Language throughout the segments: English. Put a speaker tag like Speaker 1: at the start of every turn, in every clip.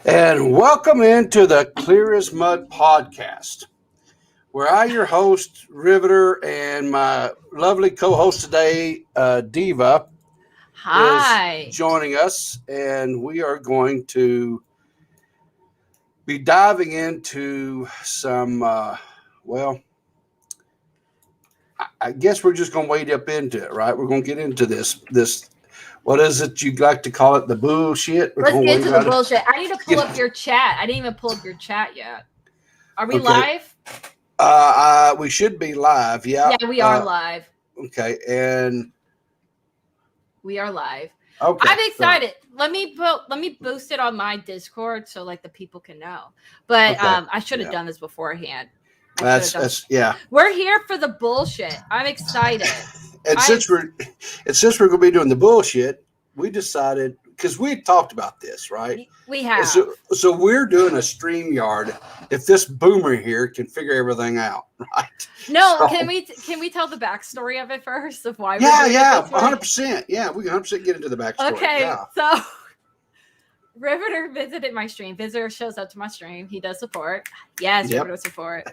Speaker 1: And welcome into the Clear as Mud podcast, where I, your host, Riveter, and my lovely co host today, Diva,
Speaker 2: Hi.
Speaker 1: is joining us. And we are going to be diving into some, I guess we're just going to wade up into it, right? We're going to get into this. What is it you like to call it? The bullshit?
Speaker 2: Let's get into the bullshit. I need to pull up your chat. I didn't even pull up your chat yet. Are we live?
Speaker 1: We should be live. Yeah.
Speaker 2: Yeah, we are live.
Speaker 1: Okay. And
Speaker 2: we are live.
Speaker 1: Okay.
Speaker 2: I'm excited. Let me boost it on my Discord so like the people can know. But okay. I should have done this beforehand.
Speaker 1: That's
Speaker 2: We're here for the bullshit. I'm excited.
Speaker 1: And since we're going to be doing the bullshit, we decided, because we had talked about this, right?
Speaker 2: We have.
Speaker 1: So we're doing a StreamYard if this boomer here can figure everything out, right?
Speaker 2: No, so, can we tell the backstory of it first of why?
Speaker 1: Yeah, 100%. Yeah, we can 100% get into the backstory.
Speaker 2: Okay, so Riveter visited my stream. Visitor shows up to my stream. He does support. Yes, Riveter support.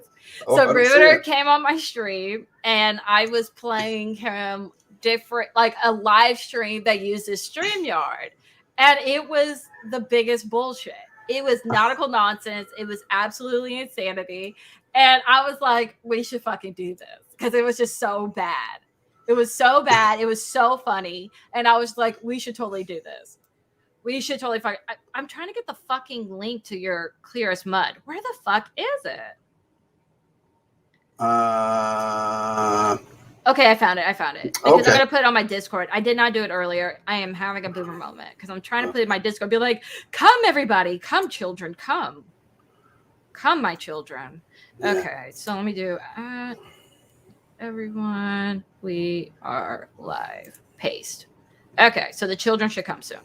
Speaker 2: So Riveter came on my stream, and I was playing him different, like a live stream that uses StreamYard, and it was the biggest bullshit. It was nautical nonsense. It was absolutely insanity, and I was like, we should fucking do this because it was just so bad. It was so bad. It was so funny, and I was like, we should totally do this. We should totally fucking. I'm trying to get the fucking link to your Clear as Mud. Where the fuck is it? Okay, I found it. Because I'm gonna put it on my Discord. I did not do it earlier. I am having a boomer moment because I'm trying to put it in my Discord. Be like, come everybody, come children, come my children. Okay, so let me do everyone. We are live. Paste. Okay, so the children should come soon.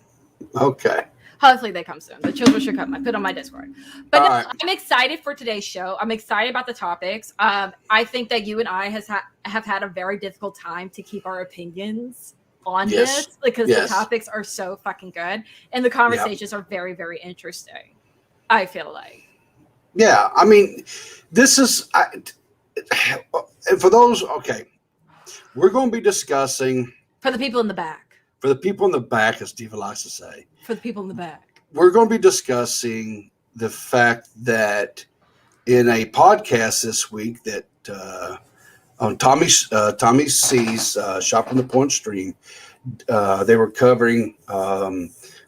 Speaker 1: Okay.
Speaker 2: Hopefully they come soon. The children should come. I put it on my Discord. But no, I'm excited for today's show. I'm excited about the topics. I think that you and I have had a very difficult time to keep our opinions on this because the topics are so fucking good and the conversations are very, very interesting. I feel like.
Speaker 1: Yeah, I mean, this is for those. Okay, we're going to be discussing
Speaker 2: for the people in the back.
Speaker 1: For the people in the back, as Diva likes to say.
Speaker 2: For the people in the back. We're
Speaker 1: going to be discussing the fact that in a podcast this week that on Tommy C's Shop on the Point stream, they were covering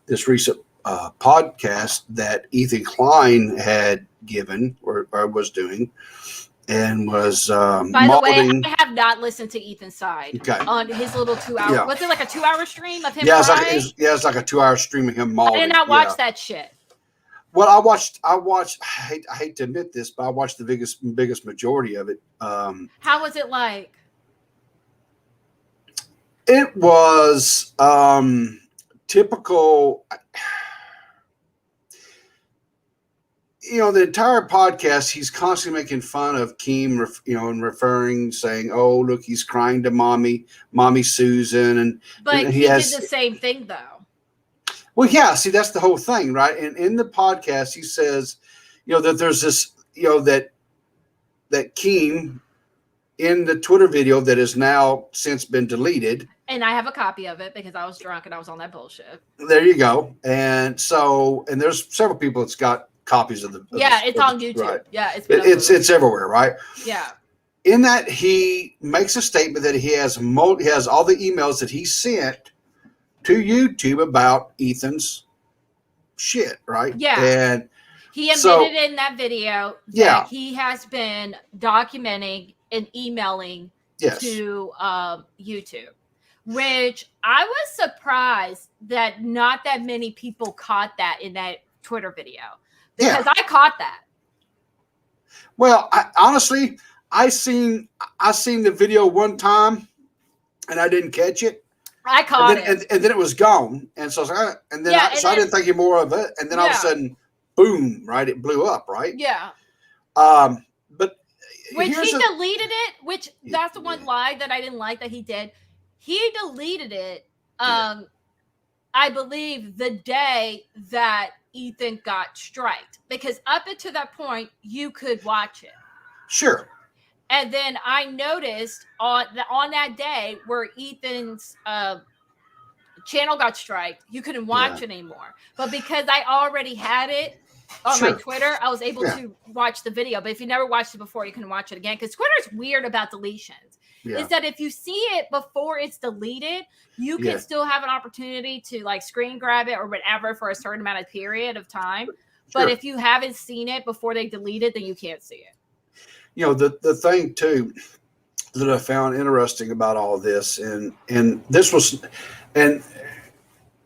Speaker 1: this recent podcast that Ethan Klein had given or was doing. And was
Speaker 2: by the way, I have not listened to Ethan's side on his little 2 hour. Yeah. Was it like a 2 hour stream of him?
Speaker 1: Yeah, it's like a 2 hour stream of him mauling.
Speaker 2: I did not watch that shit.
Speaker 1: Well, I watched. I hate to admit this, but I watched the biggest majority of it.
Speaker 2: How was it like?
Speaker 1: It was typical. You know, the entire podcast, he's constantly making fun of Keem, and referring, saying, "Oh, look, he's crying to mommy Susan,"
Speaker 2: but he did the same thing though.
Speaker 1: Well, yeah. See, that's the whole thing, right? And in the podcast, he says, that there's this, that Keem in the Twitter video that has now since been deleted.
Speaker 2: And I have a copy of it because I was drunk and I was on that bullshit.
Speaker 1: There you go. And there's several people that's got copies of the
Speaker 2: it's on YouTube.
Speaker 1: Right.
Speaker 2: Yeah,
Speaker 1: it's everywhere, right?
Speaker 2: Yeah.
Speaker 1: In that, he makes a statement that he has all the emails that he sent to YouTube about Ethan's shit, right?
Speaker 2: Yeah.
Speaker 1: And
Speaker 2: he admitted in that video that he has been documenting and emailing to YouTube, which I was surprised that not that many people caught that in that Twitter video. Because I caught that.
Speaker 1: Well, honestly, I seen the video one time, and I didn't catch it.
Speaker 2: I caught it,
Speaker 1: and then it was gone, and so I was like, I didn't think any more of it, and then all of a sudden, boom! Right, it blew up. Right.
Speaker 2: Yeah.
Speaker 1: But
Speaker 2: which he deleted it. Which that's the one lie that I didn't like that he did. He deleted it. I believe the day that Ethan got striked, because up until that point you could watch it.
Speaker 1: Sure.
Speaker 2: And then I noticed on that day where Ethan's channel got striked, you couldn't watch it anymore. But because I already had it on my Twitter, I was able to watch the video. But if you never watched it before, you can watch it again, because Twitter's weird about deletions. Is that if you see it before it's deleted, you can still have an opportunity to like screen grab it or whatever for a certain amount of period of time. But if you haven't seen it before they delete it, then you can't see it.
Speaker 1: You know, the thing too that I found interesting about all of this, and this was, and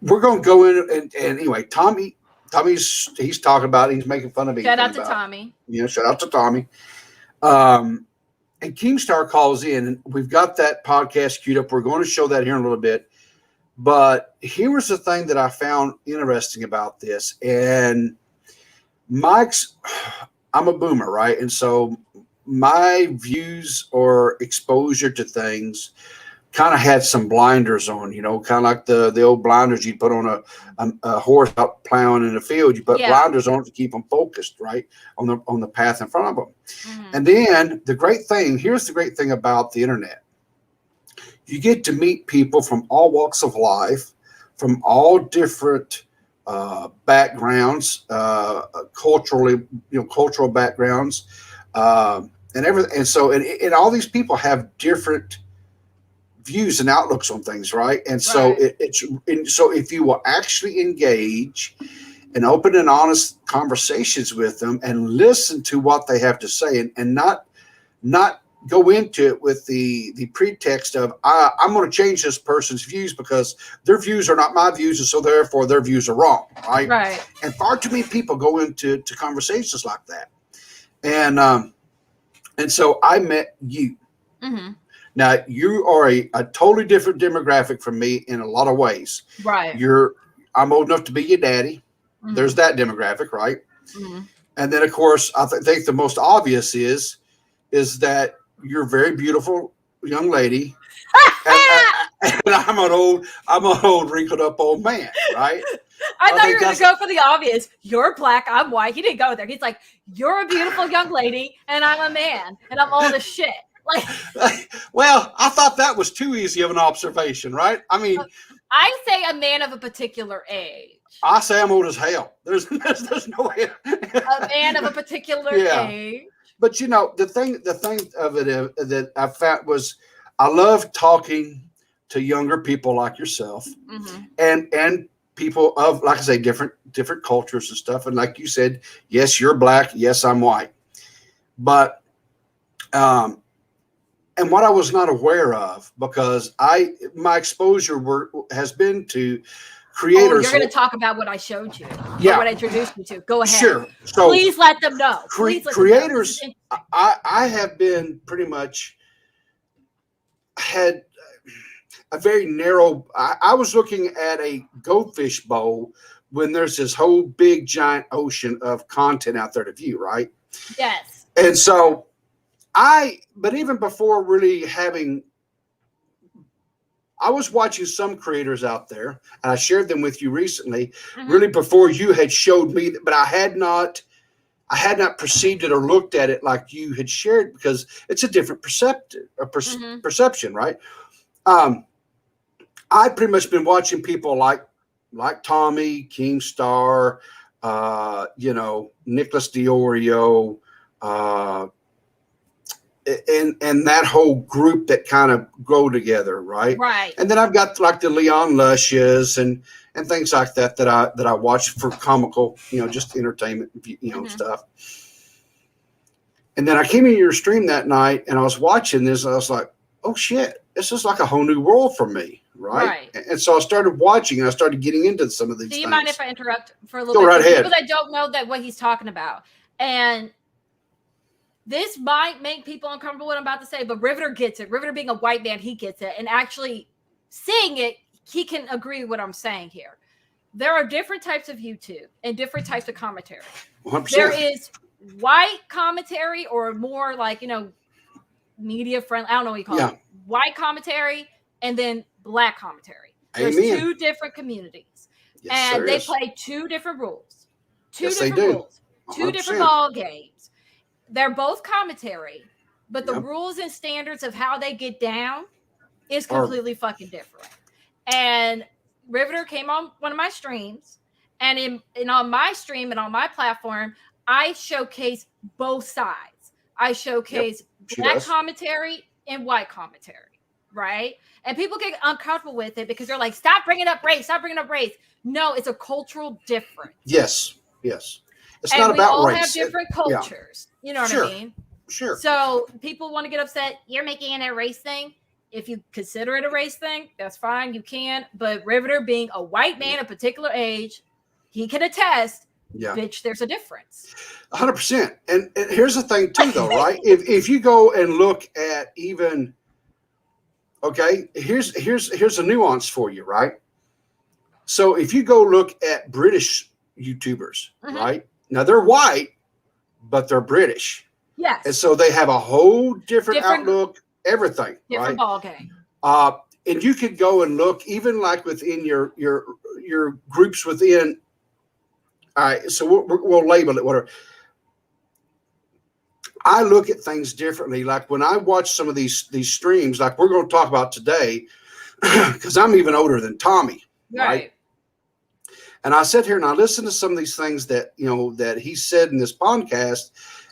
Speaker 1: we're going to go in and anyway, Tommy's he's talking about it, he's making fun of me.
Speaker 2: Shout out to Tommy.
Speaker 1: You know, shout out to Tommy. And Keemstar calls in, and we've got that podcast queued up. We're going to show that here in a little bit. But here was the thing that I found interesting about this. And I'm a boomer, right? And so my views or exposure to things kind of had some blinders on, you know, kind of like the old blinders you'd put on a horse out plowing in the field. You put blinders on to keep them focused, right, on the path in front of them. Mm-hmm. And then here's the great thing about the internet. You get to meet people from all walks of life, from all different backgrounds, cultural backgrounds, and everything. And so, and all these people have different views and outlooks on things, right? And so so if you will actually engage in open and honest conversations with them and listen to what they have to say, and not go into it with the pretext of I'm going to change this person's views because their views are not my views, and so therefore their views are wrong, right? Right. And far too many people go into conversations like that, and so I met you. Mm-hmm. Now, you are a totally different demographic from me in a lot of ways. Right. I'm old enough to be your daddy. Mm-hmm. There's that demographic, right? Mm-hmm. And then, of course, I think the most obvious is that you're a very beautiful young lady. and I'm an old wrinkled up old man, right?
Speaker 2: I thought you were going to go for the obvious. You're black, I'm white. He didn't go there. He's like, you're a beautiful young lady, and I'm a man, and I'm old as shit.
Speaker 1: Well, I thought that was too easy of an observation, right? I mean,
Speaker 2: I say a man of a particular age.
Speaker 1: I say I'm old as hell. There's no way.
Speaker 2: A man of a particular age.
Speaker 1: But you know, the thing of it that I found was I love talking to younger people like yourself, mm-hmm. and people of, like I say, different cultures and stuff. And like you said, yes, you're black. Yes, I'm white. But and what I was not aware of, because my exposure has been to creators.
Speaker 2: Oh, you're going to talk about what I showed you. Yeah. What I introduced you to. Go ahead.
Speaker 1: Sure. So
Speaker 2: please let them know.
Speaker 1: Creators, I have been pretty much had a very narrow. I was looking at a goldfish bowl when there's this whole big giant ocean of content out there to view, right?
Speaker 2: Yes.
Speaker 1: And so but even before really I was watching some creators out there, and I shared them with you recently, mm-hmm. really before you had showed me, but I had not perceived it or looked at it like you had shared, because it's a different mm-hmm. perception, right? I've pretty much been watching people like Tommy, Keemstar, Nicholas Diorio, and that whole group that kind of grow together, right?
Speaker 2: Right.
Speaker 1: And then I've got like the Leon Lushes and things like that I watch for comical, just entertainment, mm-hmm. stuff. And then I came in your stream that night and I was watching this and I was like, oh shit, this is like a whole new world for me, right? And so I started watching and I started getting into some of these things.
Speaker 2: Do you mind if I interrupt for a little bit?
Speaker 1: Go right ahead.
Speaker 2: People that don't know what he's talking about. And this might make people uncomfortable what I'm about to say, but Riveter gets it. Riveter being a white man, he gets it. And actually seeing it, he can agree with what I'm saying here. There are different types of YouTube and different types of commentary. 100%. There is white commentary, or more like, media friendly. I don't know what you call it. White commentary and then black commentary. There's two different communities. Yes, and they play two different rules. Two different rules. 2 different ball games. They're both commentary, but the rules and standards of how they get down is completely fucking different. And Riveter came on one of my streams, and on my stream and on my platform, I showcase both sides. I showcase black commentary and white commentary, right? And people get uncomfortable with it because they're like, stop bringing up race, stop bringing up race. No, it's a cultural difference.
Speaker 1: Yes. It's not about race.
Speaker 2: We all have different cultures. You know what I mean?
Speaker 1: Sure.
Speaker 2: So people want to get upset. You're making it a race thing. If you consider it a race thing, that's fine. You can. But Riveter being a white man of a particular age, he can attest, bitch, there's a difference.
Speaker 1: 100%. And here's the thing too, though, right? If you go and look at even, here's a nuance for you, right? So if you go look at British YouTubers, right? Now they're white, but they're British.
Speaker 2: Yes.
Speaker 1: And so they have a whole different outlook, everything.
Speaker 2: Different ball game.
Speaker 1: And you could go and look even like within your groups within. All right, so we'll label it whatever. I look at things differently. Like when I watch some of these streams, like we're going to talk about today, because I'm even older than Tommy, right? And I sit here and I listen to some of these things that that he said in this podcast,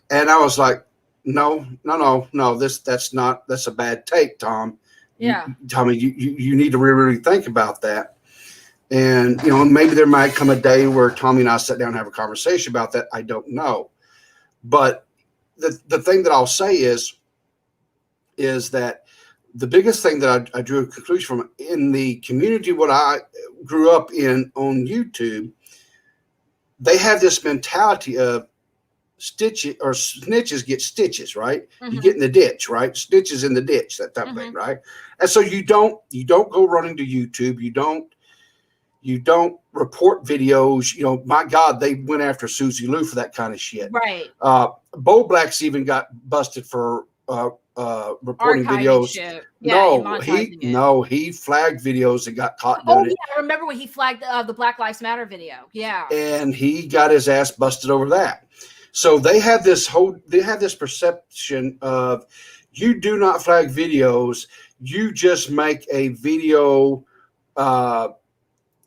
Speaker 1: and I was like, no, that's a bad take, Tom.
Speaker 2: Yeah,
Speaker 1: Tommy, you need to really think about that. And maybe there might come a day where Tommy and I sit down and have a conversation about that. I don't know, but the thing that I'll say is that the biggest thing that I drew a conclusion from in the community, what I grew up in on YouTube, they have this mentality of snitches get stitches, right? You get in the ditch, right? Stitches in the ditch, that type of thing, right? And so you don't go running to YouTube. You don't report videos. My God, they went after Susie Lou for that kind of shit.
Speaker 2: Right.
Speaker 1: Bo Black's even got busted for reporting videos.
Speaker 2: Shit. Yeah,
Speaker 1: he flagged videos and got caught doing it.
Speaker 2: I remember when he flagged the Black Lives Matter video. Yeah.
Speaker 1: And he got his ass busted over that. So they have this perception of you do not flag videos, you just make a video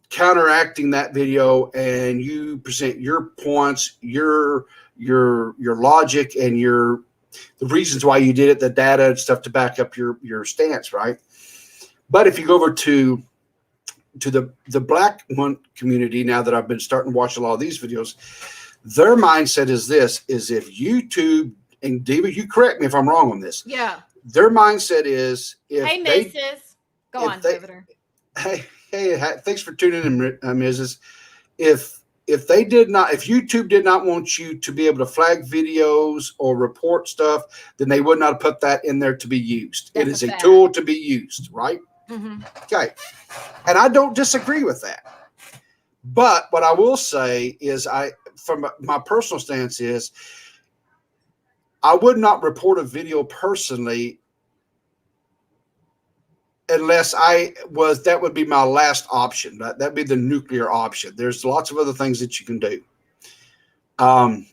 Speaker 1: counteracting that video, and you present your points, your logic, and the reasons why you did it, the data and stuff to back up your stance, right? But if you go over to the black one community, now that I've been starting to watch a lot of these videos, their mindset is if YouTube, and Diva, you correct me if I'm wrong on this.
Speaker 2: Yeah.
Speaker 1: Their mindset is
Speaker 2: hey, Mrs. Go on, Riveter.
Speaker 1: Hey, thanks for tuning in, Mrs. If YouTube did not want you to be able to flag videos or report stuff, then they would not have put that in there to be used. It is a tool to be used, right? Okay. And I don't disagree with that. But what I will say is from my personal stance is I would not report a video personally unless that would be my last option. That'd be the nuclear option. There's lots of other things that you can do. And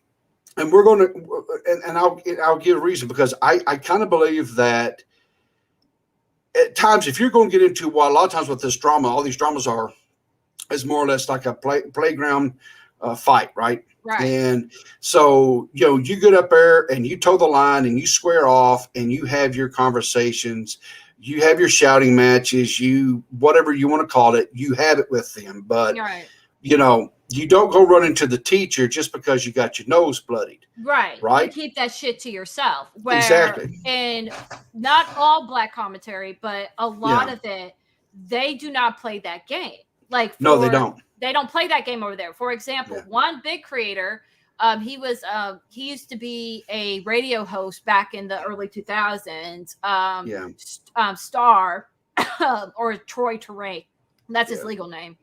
Speaker 1: we're going to, and I'll give a reason, because I kind of believe that at times, if you're going to get into, a lot of times with this drama, all these dramas is more or less like a playground fight, right?
Speaker 2: Right.
Speaker 1: And so, you get up there and you toe the line and you square off and you have your conversations, you have your shouting matches, whatever you want to call it, you have it with them. But, you don't go running to the teacher just because you got your nose bloodied.
Speaker 2: Right.
Speaker 1: Right.
Speaker 2: You keep that shit to yourself.
Speaker 1: Exactly.
Speaker 2: And not all black commentary, but a lot of it, they do not play that game. No,
Speaker 1: they don't.
Speaker 2: They don't play that game over there. For example, one big creator, he used to be a radio host back in the early 2000s. Star or Troy Terrain. That's his legal name.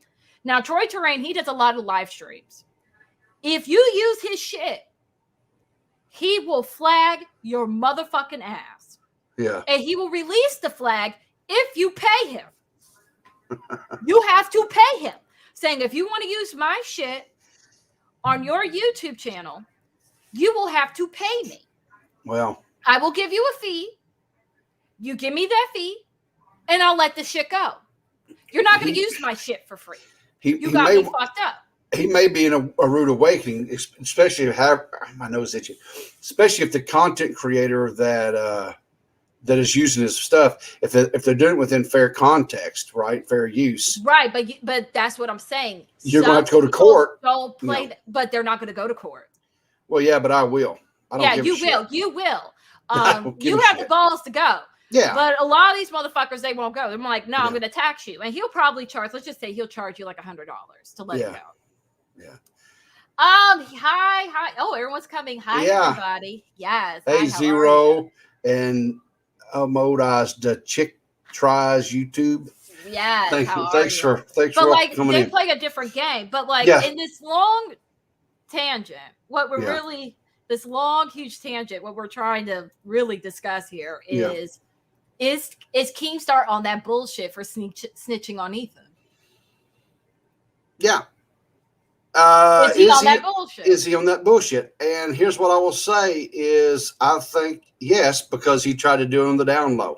Speaker 2: Now, Troy Terrain, he does a lot of live streams. If you use his shit, he will flag your motherfucking ass.
Speaker 1: Yeah.
Speaker 2: And he will release the flag if you pay him. You have to pay him. Saying, if you want to use my shit on your YouTube channel, you will have to pay me.
Speaker 1: Well,
Speaker 2: I will give you a fee. You give me that fee, and I'll let the shit go. You're not going to use my shit for free. You got me fucked up.
Speaker 1: He may be in a rude awakening, especially if my nose itchy. Especially if the content creator that is using his stuff, if they're doing it within fair context, right, fair use,
Speaker 2: right? But that's what I'm saying.
Speaker 1: You're going to have to go to court.
Speaker 2: Don't play, but they're not going to go to court.
Speaker 1: Well, yeah, but I will. I don't give a shit.
Speaker 2: You will. You have the balls to go.
Speaker 1: Yeah.
Speaker 2: But a lot of these motherfuckers, they won't go. They're like, no, I'm going to tax you, and he'll probably charge. Let's just say he'll charge you like $100 to let it go.
Speaker 1: Yeah.
Speaker 2: Hi. Oh, everyone's coming. Hi, everybody. Yes.
Speaker 1: Hey, Zero and Modi's the chick tries YouTube.
Speaker 2: Yeah.
Speaker 1: Thanks for coming
Speaker 2: they
Speaker 1: in.
Speaker 2: play a different game. But in this long tangent, what we're really this long, huge tangent, what we're trying to really discuss here is Keemstar on that bullshit for snitching on Ethan?
Speaker 1: Yeah.
Speaker 2: Is he on that bullshit?
Speaker 1: Is he on that bullshit? And here's what I will say is I think yes, because he tried to do it on the down low.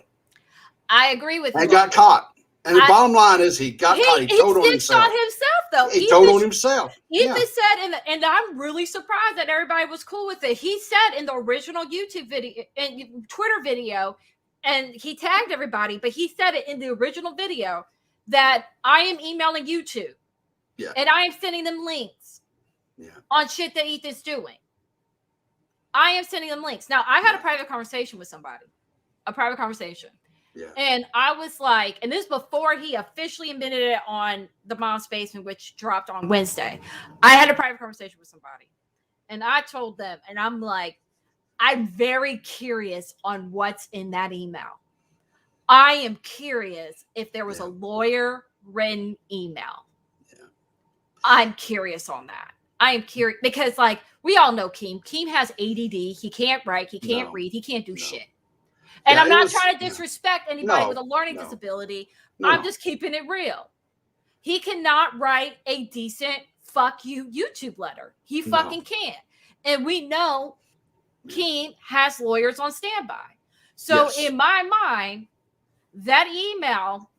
Speaker 2: I agree with you.
Speaker 1: And got caught. And the bottom line is he got caught. He told on himself.
Speaker 2: On himself, though.
Speaker 1: He told on himself.
Speaker 2: Ethan said, and I'm really surprised that everybody was cool with it. He said in the original YouTube video and Twitter video, and he tagged everybody, but he said it in the original video that I am emailing YouTube.
Speaker 1: Yeah.
Speaker 2: And I am sending them links on shit that Ethan's doing. I am sending them links. Now, I had a private conversation with somebody. A private conversation. Yeah. And I was like, and this is before he officially admitted it on the Mom's Basement, which dropped on Wednesday. I had a private conversation with somebody. And I told them, and I'm like, I'm very curious on what's in that email. I am curious if there was a lawyer-written email. I'm curious on that. I am curious because, we all know Keem. Keem has ADD. He can't write. He can't read. He can't do shit. And I'm not trying to disrespect anybody with a learning disability. No. I'm just keeping it real. He cannot write a decent fuck you YouTube letter. He fucking can't. And we know Keem has lawyers on standby. So in my mind, that email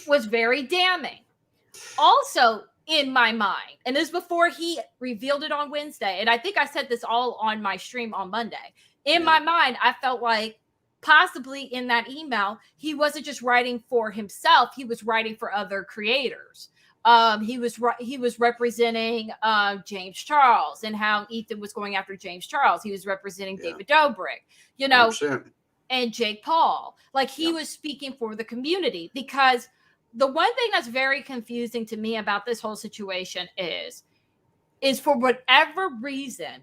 Speaker 2: was very damning. Also, in my mind, and this is before he revealed it on Wednesday, and I think I said this all on my stream on Monday. In my mind, I felt like possibly in that email, he wasn't just writing for himself; he was writing for other creators. He was representing James Charles and how Ethan was going after James Charles. He was representing David Dobrik, 100%. And Jake Paul. He was speaking for the community because. The one thing that's very confusing to me about this whole situation is for whatever reason,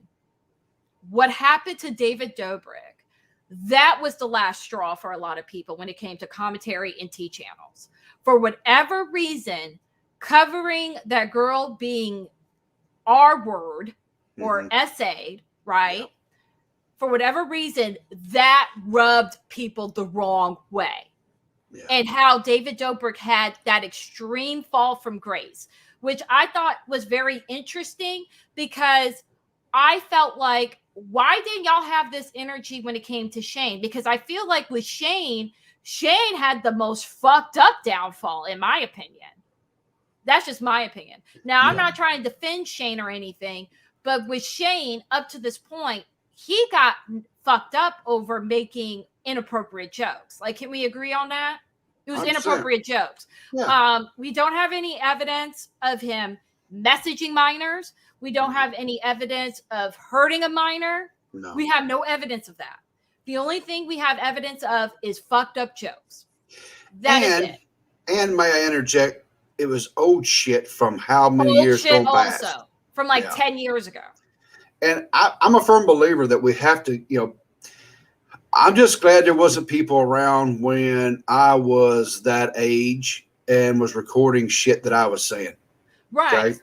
Speaker 2: what happened to David Dobrik, that was the last straw for a lot of people when it came to commentary and T channels. For whatever reason, covering that girl being R-word or essayed, right? Yeah. For whatever reason, that rubbed people the wrong way. Yeah. And how David Dobrik had that extreme fall from grace, which I thought was very interesting because I felt like, why didn't y'all have this energy when it came to Shane? Because I feel like with Shane had the most fucked up downfall, in my opinion. That's just my opinion. Now, I'm not trying to defend Shane or anything, but with Shane, up to this point, he got fucked up over making inappropriate jokes. Can we agree on that? It was inappropriate jokes. Yeah. We don't have any evidence of him messaging minors. We don't have any evidence of hurting a minor. No. We have no evidence of that. The only thing we have evidence of is fucked up jokes. That is it.
Speaker 1: And may I interject? It was old shit from how many years ago past?
Speaker 2: Also, from 10 years ago.
Speaker 1: And I'm a firm believer that we have to, I'm just glad there wasn't people around when I was that age and was recording shit that I was saying.
Speaker 2: Right. Okay?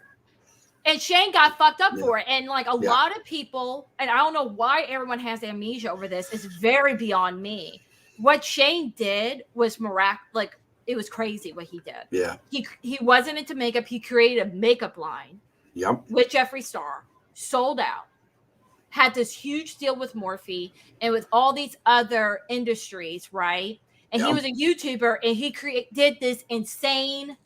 Speaker 2: And Shane got fucked up for it. And a lot of people, and I don't know why everyone has amnesia over this, it's very beyond me. What Shane did was miraculous. It was crazy what he did.
Speaker 1: Yeah.
Speaker 2: He wasn't into makeup. He created a makeup line.
Speaker 1: Yep.
Speaker 2: with Jeffree Star, sold out, had this huge deal with Morphe and with all these other industries, right? And he was a YouTuber, and he did this insane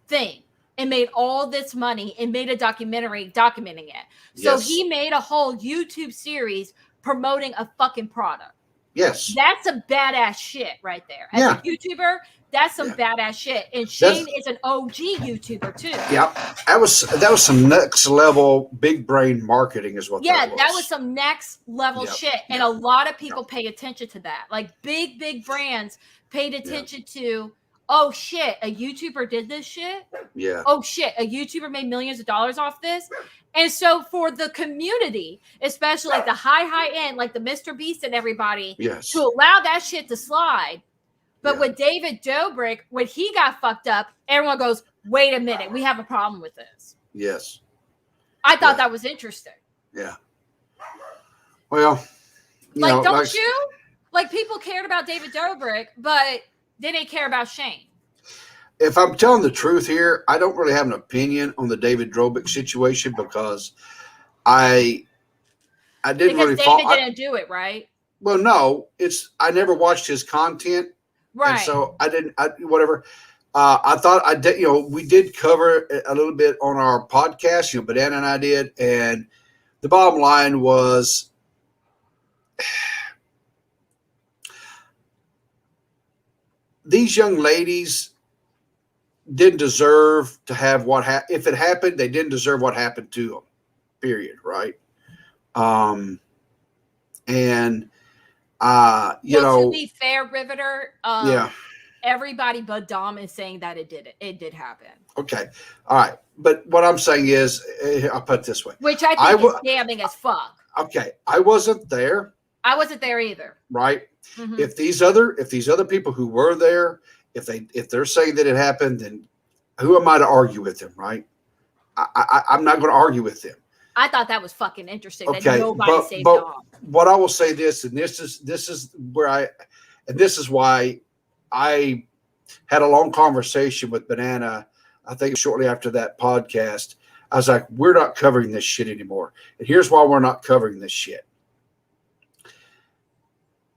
Speaker 2: thing and made all this money and made a documentary documenting it. So he made a whole YouTube series promoting a fucking product.
Speaker 1: Yes.
Speaker 2: That's some badass shit right there. As a YouTuber, that's some badass shit. And Shane is an OG YouTuber too.
Speaker 1: Yep. That was some next level big brain marketing is what that was.
Speaker 2: That was some next level shit. And a lot of people pay attention to that. Like big brands paid attention to, oh shit, a YouTuber did this shit?
Speaker 1: Yeah.
Speaker 2: Oh shit, a YouTuber made millions of dollars off this? And so for the community, especially like the high end, like the Mr. Beast and everybody, to allow that shit to slide. But with David Dobrik, when he got fucked up, everyone goes, wait a minute, we have a problem with this.
Speaker 1: Yes.
Speaker 2: I thought that was interesting.
Speaker 1: Yeah. Well,
Speaker 2: don't you? Like people cared about David Dobrik, but they didn't care about Shane.
Speaker 1: If I'm telling the truth here, I don't really have an opinion on the David Dobrik situation because I didn't really follow.
Speaker 2: David didn't do it, right?
Speaker 1: Well, no, I never watched his content,
Speaker 2: right?
Speaker 1: And so whatever. I thought I did. We did cover a little bit on our podcast. Banana and I did, and the bottom line was. These young ladies didn't deserve to have what happened. If it happened, they didn't deserve what happened to them. Period. Right. To
Speaker 2: be fair, Riveter. Everybody but Dom is saying that it did happen.
Speaker 1: Okay. All right. But what I'm saying is, I'll put it this way.
Speaker 2: Which I think is damning as fuck.
Speaker 1: Okay. I wasn't there.
Speaker 2: I wasn't there either.
Speaker 1: Right. Mm-hmm. If these other people who were there, if they're saying that it happened, then who am I to argue with them? Right. I'm not going to argue with them.
Speaker 2: I thought that was fucking interesting.
Speaker 1: Okay.
Speaker 2: That nobody saved Dom.
Speaker 1: What I will say this, and this is why I had a long conversation with Banana. I think shortly after that podcast, I was like, we're not covering this shit anymore. And here's why we're not covering this shit.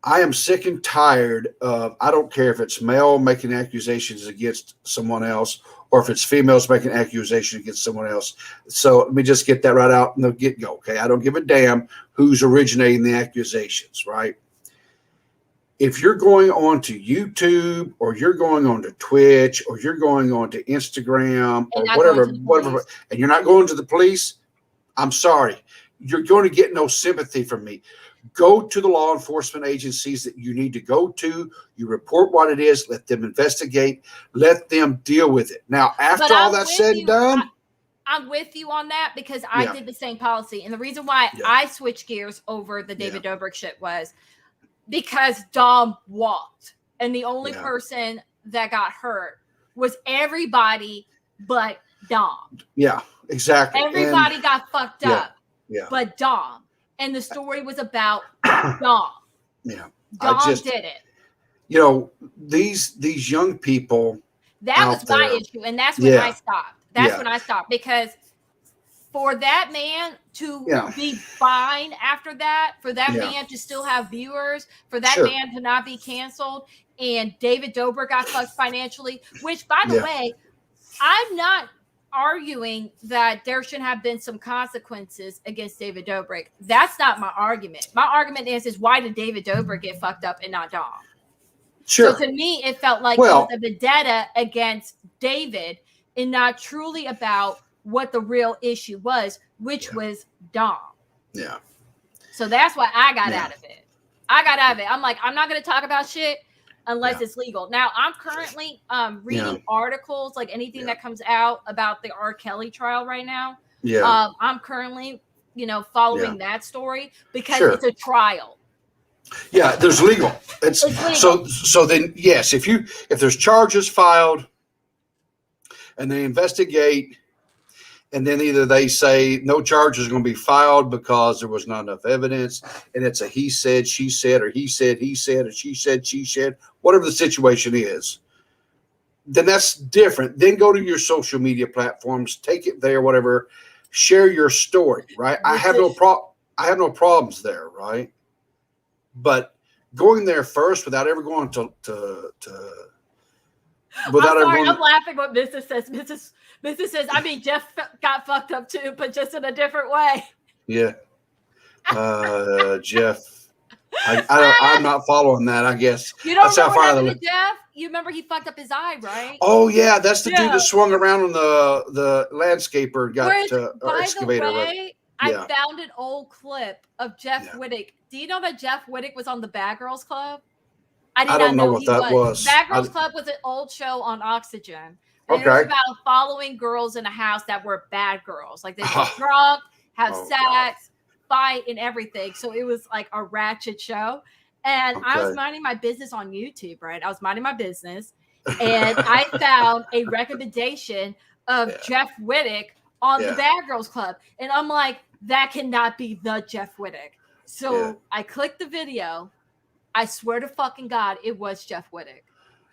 Speaker 1: I am sick and tired of, I don't care if it's male making accusations against someone else or if it's females making accusations against someone else. So let me just get that right out in the get-go, okay? I don't give a damn who's originating the accusations, right? If you're going on to YouTube or you're going on to Twitch or you're going on to Instagram or whatever, and you're not going to the police, I'm sorry. You're going to get no sympathy from me. Go to the law enforcement agencies that you need to go to. You report what it is. Let them investigate. Let them deal with it. Now, after all that's said and done.
Speaker 2: I'm with you on that because I did the same policy. And the reason why I switched gears over the David Dobrik shit was because Dom walked. And the only person that got hurt was everybody but Dom.
Speaker 1: Yeah, exactly.
Speaker 2: Everybody got fucked up but Dom. And the story was about Dom.
Speaker 1: Yeah.
Speaker 2: Dom did it.
Speaker 1: These young people.
Speaker 2: That was my issue. And that's when I stopped. That's when I stopped. Because for that man to be fine after that, for that man to still have viewers, for that man to not be canceled, and David Dobrik got fucked financially, which, by the way, I'm not arguing that there should have been some consequences against David Dobrik. That's not my argument. My argument is why did David Dobrik get fucked up and not Dom?
Speaker 1: Sure.
Speaker 2: So to me, it felt like it was a vendetta against David and not truly about what the real issue was, which was Dom.
Speaker 1: Yeah.
Speaker 2: So that's why I got out of it. I'm like, I'm not going to talk about shit unless it's legal. Now, I'm currently reading articles, like anything that comes out about the R. Kelly trial right now. Yeah. I'm currently, following that story because it's a trial.
Speaker 1: Yeah, there's legal. It's legal. So then, yes, if there's charges filed and they investigate and then either they say no charges are going to be filed because there was not enough evidence and it's a he said, she said, or he said, or she said, whatever the situation is, then that's different. Then go to your social media platforms, take it there, whatever, share your story, right? I have no problems there, right? But going there first without ever going to without
Speaker 2: I'm sorry,
Speaker 1: everyone.
Speaker 2: I'm laughing what Mrs. says. Mrs. says, I mean, Jeff got fucked up too, but just in a different way.
Speaker 1: Yeah. Jeff. I'm not following that, I guess.
Speaker 2: You don't know what happened to Jeff? You remember he fucked up his eye, right?
Speaker 1: Oh, yeah. That's the dude that swung around on the landscaper, got or excavator.
Speaker 2: By the way, I found an old clip of Jeff Wittick. Do you know that Jeff Wittick was on the Bad Girls Club? I don't know what that was. Bad Girls Club was an old show on Oxygen. And it was about following girls in a house that were bad girls. Like they get drunk, have sex, fight, and everything. So it was like a ratchet show. And I was minding my business on YouTube, right? I was minding my business. And I found a recommendation of Jeff Wittick on the Bad Girls Club. And I'm like, that cannot be the Jeff Wittick. So I clicked the video. I swear to fucking God, it was Jeff Wittick.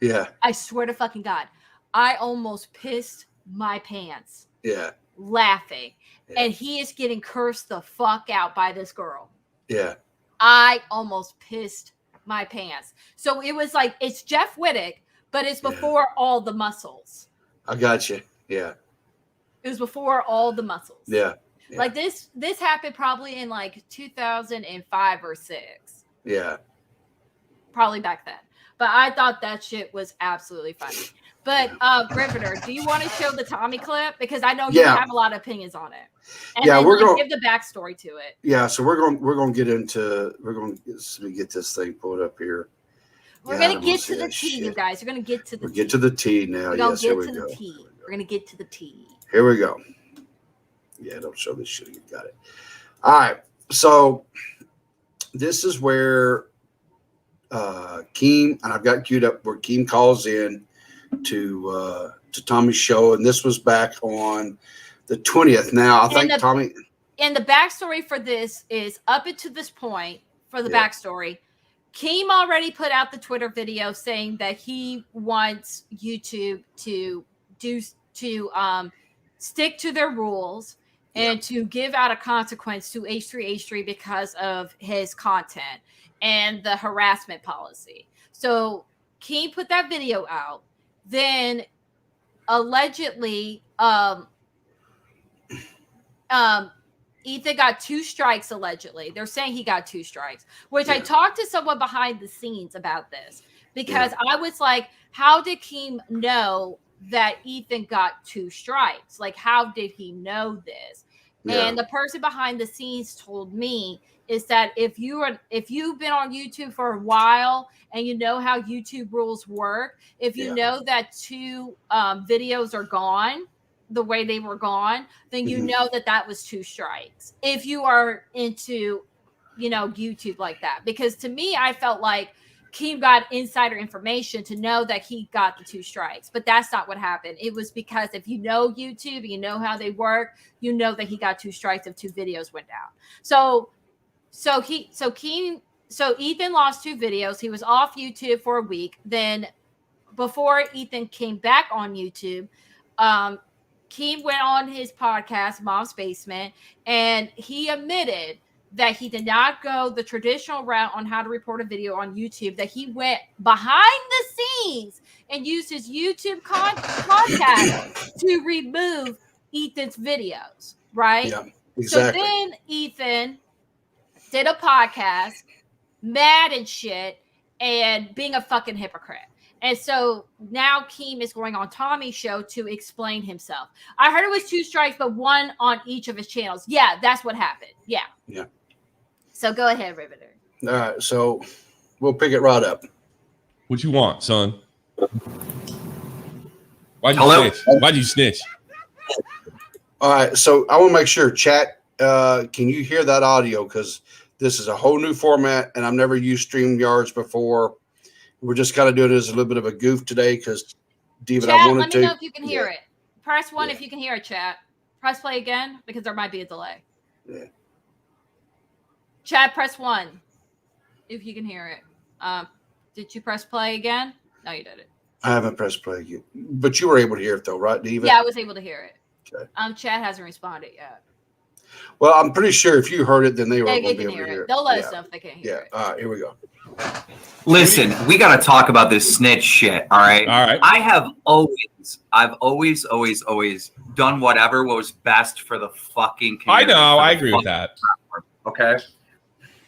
Speaker 1: Yeah.
Speaker 2: I swear to fucking God. I almost pissed my pants.
Speaker 1: Yeah.
Speaker 2: Laughing. Yeah. And he is getting cursed the fuck out by this girl.
Speaker 1: Yeah.
Speaker 2: I almost pissed my pants. So it was like, it's Jeff Wittick, but it's before all the muscles.
Speaker 1: I got you. Yeah.
Speaker 2: It was before all the muscles.
Speaker 1: Yeah.
Speaker 2: Like this happened probably in like 2005 or 6.
Speaker 1: Yeah.
Speaker 2: Probably back then. But I thought that shit was absolutely funny. But Riveter, do you want to show the Tommy clip? Because I know you have a lot of opinions on it. And then we're going to give the backstory to it.
Speaker 1: Yeah, so we're going to get this thing pulled up here.
Speaker 2: We're going to get to the T, you guys. We're going to get to the T.
Speaker 1: Get to the T now. Yes, here we go.
Speaker 2: We're going to get to the T.
Speaker 1: Here we go. Yeah, don't show this shit. You got it. All right. So this is where Keem, and I've got queued up where Keem calls in to Tommy's show, and this was back on the 20th. Now I think Tommy.
Speaker 2: And the backstory for this is up until this point. For the backstory, Keem already put out the Twitter video saying that he wants YouTube to stick to their rules and to give out a consequence to H3H3 because of his content and the harassment policy. So Keem put that video out. Then allegedly, Ethan got 2 strikes allegedly. They're saying he got 2 strikes, which I talked to someone behind the scenes about this because I was like, how did Keem know that Ethan got 2 strikes? Like, how did he know this? And the person behind the scenes told me is that if you've been on YouTube for a while and you know how YouTube rules work, if you know that 2 videos are gone the way they were gone, then you know that was 2 strikes. If you are into, YouTube like that, because to me, I felt like Keem got insider information to know that he got the 2 strikes, but that's not what happened. It was because if you know YouTube, you know how they work, you know that he got 2 strikes if 2 videos went down. So Ethan lost 2 videos. He was off YouTube for a week. Then before Ethan came back on YouTube, Keem went on his podcast, Mom's Basement, and he admitted that he did not go the traditional route on how to report a video on YouTube, that he went behind the scenes and used his YouTube contact to remove Ethan's videos, right? Yeah,
Speaker 1: exactly.
Speaker 2: So then Ethan did a podcast, mad and shit, and being a fucking hypocrite. And so now Keem is going on Tommy's show to explain himself. I heard it was 2 strikes, but 1 on each of his channels. Yeah, that's what happened. Yeah.
Speaker 1: Yeah.
Speaker 2: So go ahead, Riveter.
Speaker 1: All right, so we'll pick it right up.
Speaker 3: What you want, son? Why'd you snitch?
Speaker 1: All right, so I want to make sure, chat, can you hear that audio? Because this is a whole new format, and I've never used StreamYards before. We're just kind of doing it as a little bit of a goof today because, David, I wanted to.
Speaker 2: Let me know if you can hear it. Press 1 if you can hear it, chat. Press play again because there might be a delay.
Speaker 1: Yeah.
Speaker 2: Chat, press 1 if you can hear it. Did you press play again? No, you didn't.
Speaker 1: I haven't pressed play yet. But you were able to hear it, though, right, David?
Speaker 2: Yeah, I was able to hear it.
Speaker 1: Okay.
Speaker 2: Chat hasn't responded yet.
Speaker 1: Well, I'm pretty sure if you heard it, then they were
Speaker 2: They
Speaker 1: going to be
Speaker 2: can
Speaker 1: able to
Speaker 2: hear
Speaker 1: hear
Speaker 2: it.
Speaker 1: it.
Speaker 2: They'll let us know if they can't hear it.
Speaker 1: All right, here we go.
Speaker 4: Listen, we got to talk about this snitch shit. All right.
Speaker 3: All right.
Speaker 4: I've always done what was best for the fucking community.
Speaker 3: I know. I agree with that.
Speaker 4: Okay.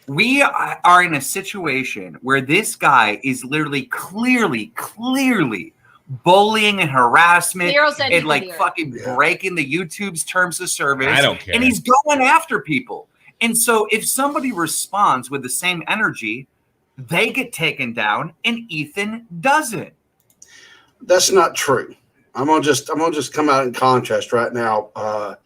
Speaker 4: We are in a situation where this guy is literally clearly bullying and harassment and like fucking breaking the YouTube's terms of service.
Speaker 3: I don't care.
Speaker 4: And he's going after people. And so if somebody responds with the same energy, they get taken down and Ethan doesn't.
Speaker 1: That's not true. I'm gonna just come out in contrast right now.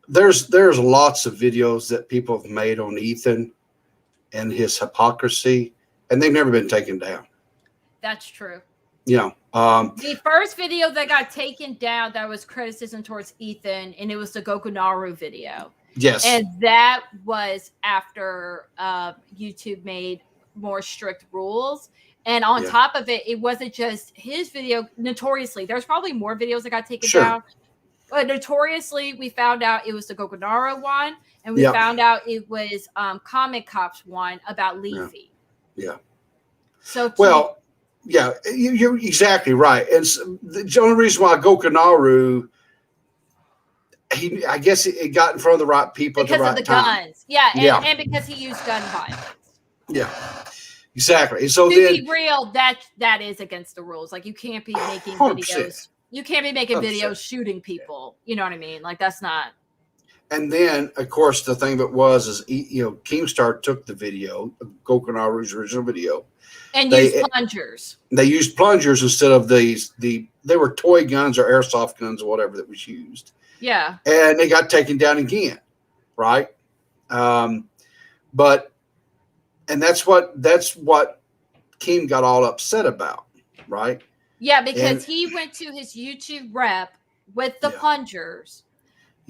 Speaker 1: There's lots of videos that people have made on Ethan and his hypocrisy, and they've never been taken down.
Speaker 2: That's true.
Speaker 1: Yeah.
Speaker 2: The first video that got taken down that was criticism towards Ethan, and it was the Gokunaru video.
Speaker 1: Yes.
Speaker 2: And that was after YouTube made more strict rules. And on top of it, it wasn't just his video. Notoriously, there's probably more videos that got taken down. But notoriously, we found out it was the Gokunaru one, and we found out it was Comic Cops one about Leafy.
Speaker 1: Yeah.
Speaker 2: So
Speaker 1: you're exactly right. And the only reason why Gokunaru, I guess it got in front of the right people
Speaker 2: because
Speaker 1: at the right
Speaker 2: of the
Speaker 1: time.
Speaker 2: guns. And because he used gun violence.
Speaker 1: Yeah. Exactly. So
Speaker 2: to
Speaker 1: then,
Speaker 2: be real, that is against the rules. Like, you can't be making
Speaker 1: 100%.
Speaker 2: videos. You can't be making
Speaker 1: 100%.
Speaker 2: videos shooting people. You know what I mean? Like, that's not.
Speaker 1: And then, of course, the thing that is Keemstar took the video, Gokunaru's original video,
Speaker 2: and used plungers.
Speaker 1: They used plungers instead of they were toy guns or airsoft guns or whatever that was used.
Speaker 2: Yeah.
Speaker 1: And they got taken down again, right? And that's what Keem got all upset about, right?
Speaker 2: Yeah, because he went to his YouTube rep with the plungers,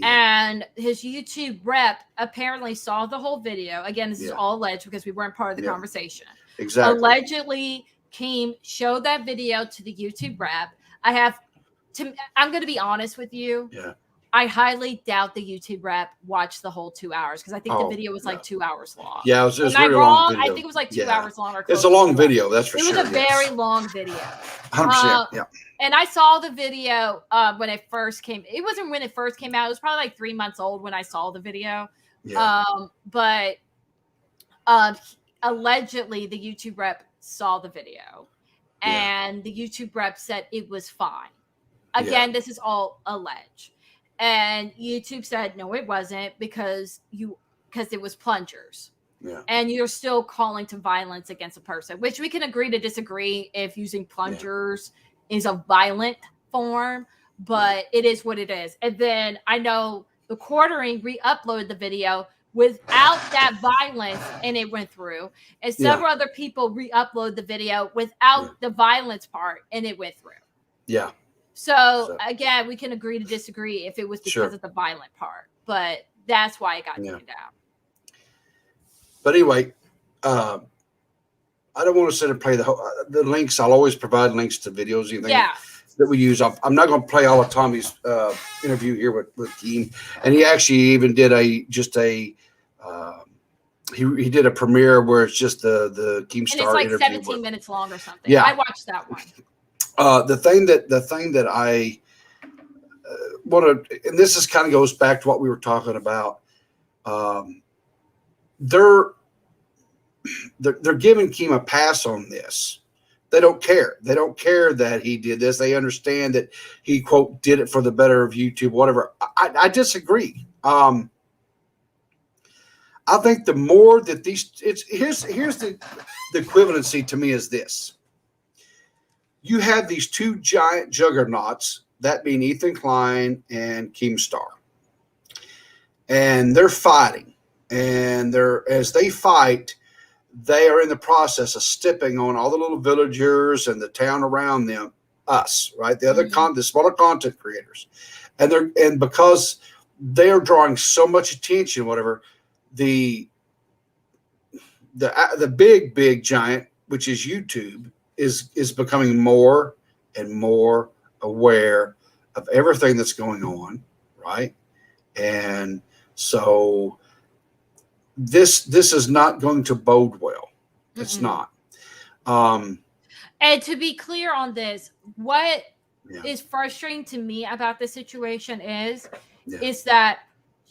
Speaker 2: and his YouTube rep apparently saw the whole video. Again, this is all alleged because we weren't part of the conversation.
Speaker 1: Exactly.
Speaker 2: Allegedly, Keem showed that video to the YouTube rep. I'm going to be honest with you.
Speaker 1: Yeah.
Speaker 2: I highly doubt the YouTube rep watched the whole 2 hours because I think the video was like 2 hours long.
Speaker 1: Yeah, it was
Speaker 2: Am
Speaker 1: really
Speaker 2: I wrong?
Speaker 1: long video.
Speaker 2: I think it was like 2 hours long. Or
Speaker 1: it's a long video, that's for sure.
Speaker 2: It was a very long video.
Speaker 1: 100%. Yeah.
Speaker 2: And I saw the video when it first came. It wasn't when it first came out. It was probably like 3 months old when I saw the video.
Speaker 1: Yeah.
Speaker 2: But allegedly, the YouTube rep saw the video, and the YouTube rep said it was fine. Again, this is all alleged. And YouTube said, no, it wasn't because it was plungers. Yeah. And you're still calling to violence against a person, which we can agree to disagree if using plungers is a violent form, but it is what it is. And then I know the Quartering re-uploaded the video without that violence, and it went through. And several other people re-upload the video without the violence part, and it went through.
Speaker 1: Yeah.
Speaker 2: So again, we can agree to disagree if it was because of the violent part, but that's why it got taken down.
Speaker 1: But anyway, I don't want to sit and play the links. I'll always provide links to videos, anything that we use. I'm not going to play all of Tommy's interview here with Keem, and he actually even did he did a premiere where it's just the Keemstar
Speaker 2: interview. And it's like 17 minutes long or something.
Speaker 1: Yeah,
Speaker 2: I watched that one.
Speaker 1: The thing that I want to, and this kind of goes back to what we were talking about. They're giving Keem a pass on this. They don't care. They don't care that he did this. They understand that he, quote, did it for the better of YouTube, whatever. I disagree. I think the more that here's the equivalency to me is this. You have these two giant juggernauts, that being Ethan Klein and Keemstar. And they're fighting. And as they fight, they are in the process of stepping on all the little villagers and the town around them, us, right? The other the smaller content creators. And because they are drawing so much attention, whatever, the big giant, which is YouTube, is becoming more and more aware of everything that's going on, right? And so this is not going to bode well. It's not.
Speaker 2: And to be clear on this, what is frustrating to me about this situation is that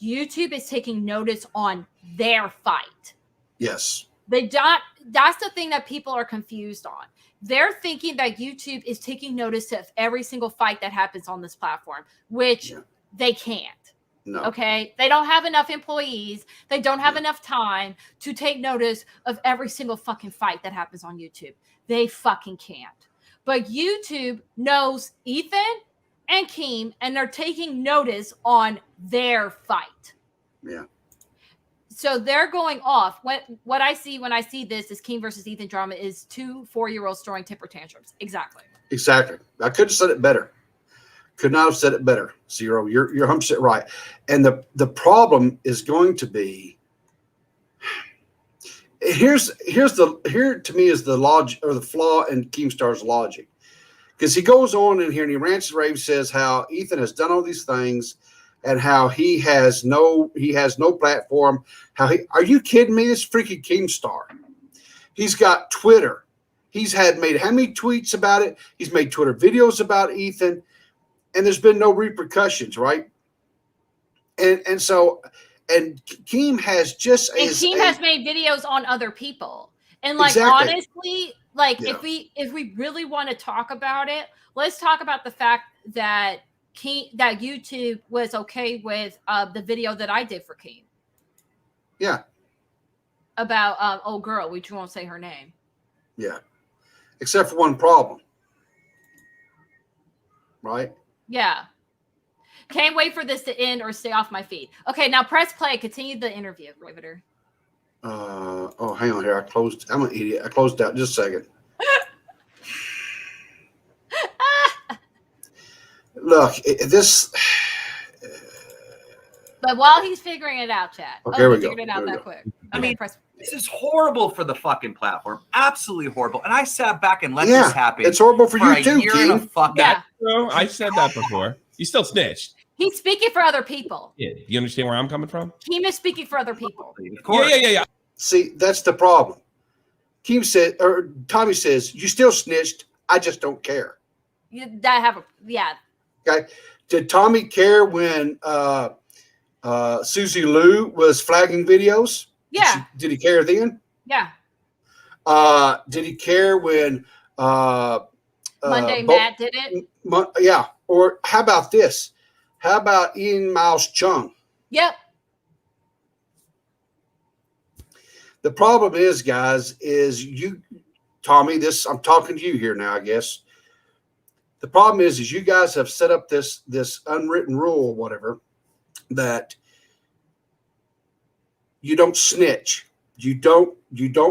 Speaker 2: YouTube is taking notice on their fight.
Speaker 1: Yes.
Speaker 2: That's the thing that people are confused on. They're thinking that YouTube is taking notice of every single fight that happens on this platform, which they can't.
Speaker 1: No.
Speaker 2: Okay. They don't have enough employees. They don't have enough time to take notice of every single fucking fight that happens on YouTube. They fucking can't. But YouTube knows Ethan and Keem, and they're taking notice on their fight.
Speaker 1: Yeah.
Speaker 2: So they're going off. What I see when I see this is Keem versus Ethan drama is 2 4-year-olds throwing temper tantrums. Exactly.
Speaker 1: I could have said it better. Could not have said it better. Zero. You're 100% right. And the problem is going to be here to me is the logic or the flaw in Keemstar's logic. Because he goes on in here and he rants and raves, says how Ethan has done all these things and how he has no platform. Are you kidding me? This freaking Keemstar. He's got Twitter. He's made how many tweets about it? He's made Twitter videos about Ethan, and there's been no repercussions, right? And Keem has just
Speaker 2: has made videos on other people. And honestly, if we really want to talk about it, let's talk about the fact that that YouTube was okay with the video that I did for Keem.
Speaker 1: Yeah.
Speaker 2: About old girl, which you won't say her name.
Speaker 1: Yeah. Except for one problem. Right?
Speaker 2: Yeah. Can't wait for this to end or stay off my feed. Okay, now press play. Continue the interview, Riveter.
Speaker 1: Hang on here. I'm an idiot. I closed out just a second. Look, this.
Speaker 2: But while he's figuring it out, chat.
Speaker 1: Okay, we
Speaker 2: figured it out that quick.
Speaker 4: I mean, this is horrible for the fucking platform. Absolutely horrible. And I sat back and let this happen.
Speaker 1: It's horrible for you too, Keem.
Speaker 3: I said that before. You still snitched.
Speaker 2: He's speaking for other people.
Speaker 3: Yeah. You understand where I'm coming from?
Speaker 2: Keem is speaking for other people.
Speaker 4: Of course.
Speaker 3: Yeah.
Speaker 1: See, that's the problem. Keem said, or Tommy says, you still snitched. I just don't care. Okay. Did Tommy care when Susie Lou was flagging videos?
Speaker 2: Yeah.
Speaker 1: Did he care then?
Speaker 2: Yeah.
Speaker 1: Did he care when
Speaker 2: Monday Matt did it?
Speaker 1: Yeah. Or how about this? How about Ian Miles Chung?
Speaker 2: Yep.
Speaker 1: The problem is, guys, is you, Tommy, I'm talking to you here now, I guess. The problem is you guys have set up this unwritten rule or whatever that you don't snitch. You don't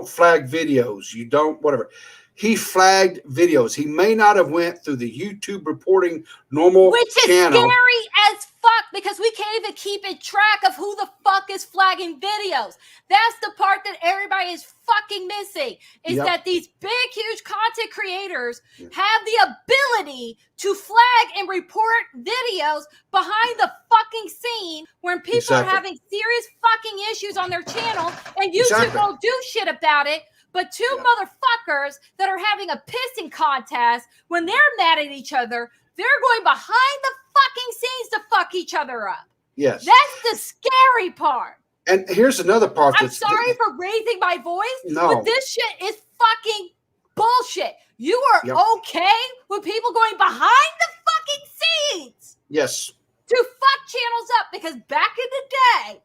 Speaker 1: flag videos. You don't whatever. He flagged videos. He may not have went through the YouTube reporting normal
Speaker 2: Which is
Speaker 1: channel.
Speaker 2: Scary as fuck because we can't even keep in track of who the fuck is flagging videos. That's the part that everybody is fucking missing is that these big, huge content creators have the ability to flag and report videos behind the fucking scene when people are having serious fucking issues on their channel and YouTube won't do shit about it. But two motherfuckers that are having a pissing contest when they're mad at each other, they're going behind the fucking scenes to fuck each other up.
Speaker 1: Yes.
Speaker 2: That's the scary part.
Speaker 1: And here's another part.
Speaker 2: I'm sorry for raising my voice, but this shit is fucking bullshit. You are okay with people going behind the fucking scenes.
Speaker 1: Yes.
Speaker 2: To fuck channels up because back in the day,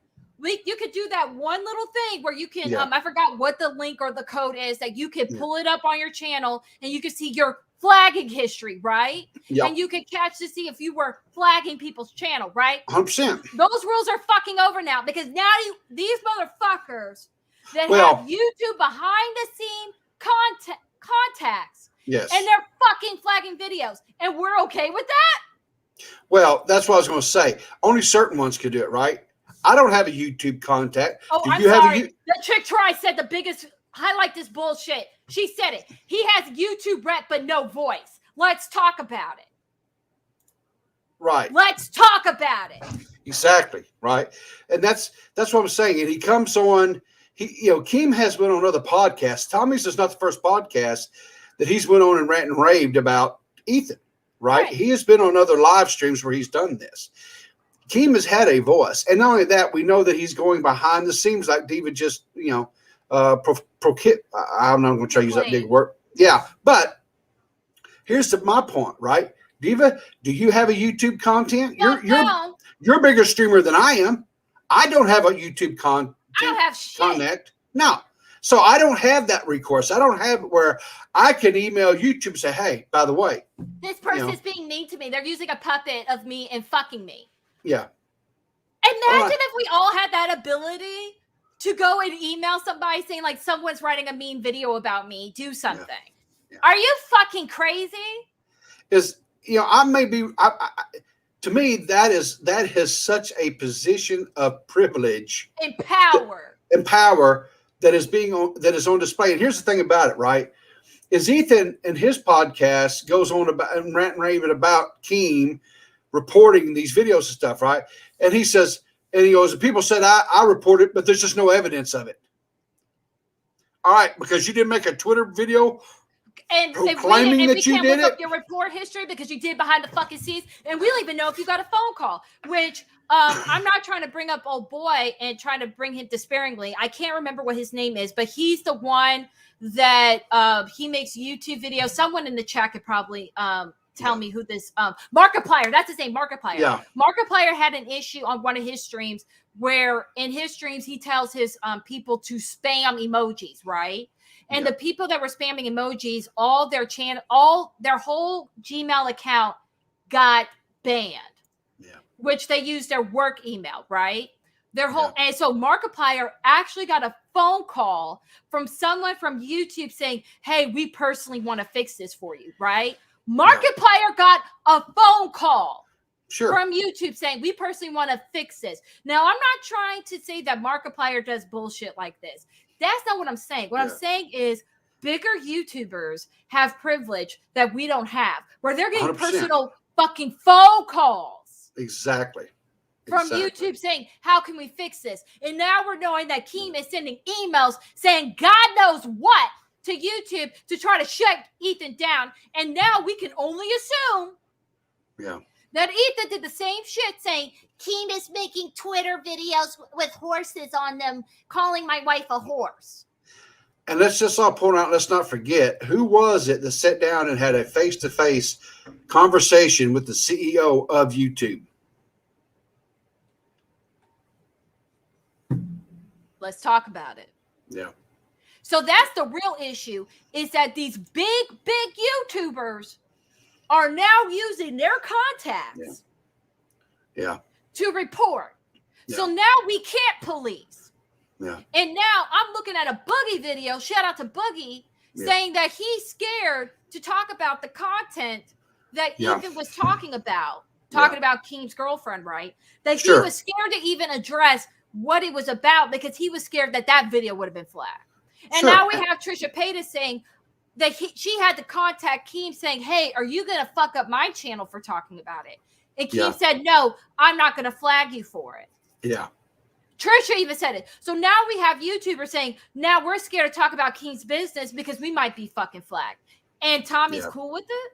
Speaker 2: you could do that one little thing where you can, I forgot what the link or the code is that you can pull it up on your channel and you can see your flagging history, right? Yep. And you can catch to see if you were flagging people's channel, right?
Speaker 1: 100%.
Speaker 2: Those rules are fucking over now because now these motherfuckers that have YouTube behind the scene contacts and they're fucking flagging videos and we're okay with that?
Speaker 1: Well, that's what I was going to say. Only certain ones could do it, right? I don't have a YouTube contact.
Speaker 2: Oh, I'm sorry. The chick Try said the biggest highlight this bullshit. She said it. He has YouTube rep but no voice. Let's talk about it.
Speaker 1: Right.
Speaker 2: Let's talk about it.
Speaker 1: Exactly. Right. And that's what I'm saying. And he comes on. Keem has been on other podcasts. Tommy's is not the first podcast that he's went on and rant and raved about Ethan. Right. He has been on other live streams where he's done this. Keem has had a voice, and not only that, we know that he's going behind the scenes, like Diva just, I'm not going to try to use that big word. Yeah, but here's my point, right? Diva, do you have a YouTube content? You're a bigger streamer than I am. I don't have a YouTube content.
Speaker 2: I don't have shit.
Speaker 1: Connect. No. So I don't have that recourse. I don't have it where I can email YouTube and say, hey, by the way.
Speaker 2: This person is being mean to me. They're using a puppet of me and fucking me.
Speaker 1: Yeah.
Speaker 2: Imagine if we all had that ability to go and email somebody saying, like, someone's writing a mean video about me. Do something. Yeah. Are you fucking crazy?
Speaker 1: I may be. To me, that is such a position of privilege
Speaker 2: and power.
Speaker 1: That is on display. And here's the thing about it, right? Is Ethan in his podcast goes on about and rant and raving about Keem reporting these videos and stuff, right? And he says, and he goes, people said I reported, but there's just no evidence of it. All right, because you didn't make a Twitter video
Speaker 2: and
Speaker 1: proclaiming that you did it.
Speaker 2: Your report history because you did behind the fucking scenes, and we don't even know if you got a phone call. Which I'm not trying to bring up old boy and trying to bring him despairingly. I can't remember what his name is, but he's the one that he makes YouTube videos. Someone in the chat could probably tell me who this Markiplier, that's his name, Markiplier.
Speaker 1: Yeah.
Speaker 2: Markiplier had an issue on one of his streams where in his streams he tells his people to spam emojis, right? And the people that were spamming emojis, all their whole Gmail account got banned. Yeah. Which they used their work email, right? And so Markiplier actually got a phone call from someone from YouTube saying, hey, we personally want to fix this for you, right? Markiplier got a phone call from YouTube saying, we personally want to fix this. Now, I'm not trying to say that Markiplier does bullshit like this. That's not what I'm saying. What I'm saying is bigger YouTubers have privilege that we don't have, where they're getting 100%. Personal fucking phone calls.
Speaker 1: Exactly.
Speaker 2: From YouTube saying, how can we fix this? And now we're knowing that Keem is sending emails saying God knows what to YouTube to try to shut Ethan down. And now we can only assume that Ethan did the same shit saying, Keem is making Twitter videos with horses on them, calling my wife a horse.
Speaker 1: And let's just all point out, let's not forget, who was it that sat down and had a face-to-face conversation with the CEO of YouTube?
Speaker 2: Let's talk about it.
Speaker 1: Yeah.
Speaker 2: So that's the real issue, is that these big YouTubers are now using their contacts to report. Yeah. So now we can't police. Yeah. And now I'm looking at a Boogie video, shout out to Boogie, saying that he's scared to talk about the content that Ethan was talking about Keem's girlfriend, right? That he was scared to even address what it was about because he was scared that video would have been flagged. And now we have Trisha Paytas saying that she had to contact Keem saying, hey, are you going to fuck up my channel for talking about it? And Keem said, no, I'm not going to flag you for it.
Speaker 1: Yeah.
Speaker 2: Trisha even said it. So now we have YouTubers saying, now we're scared to talk about Keem's business because we might be fucking flagged. And Tommy's cool with it?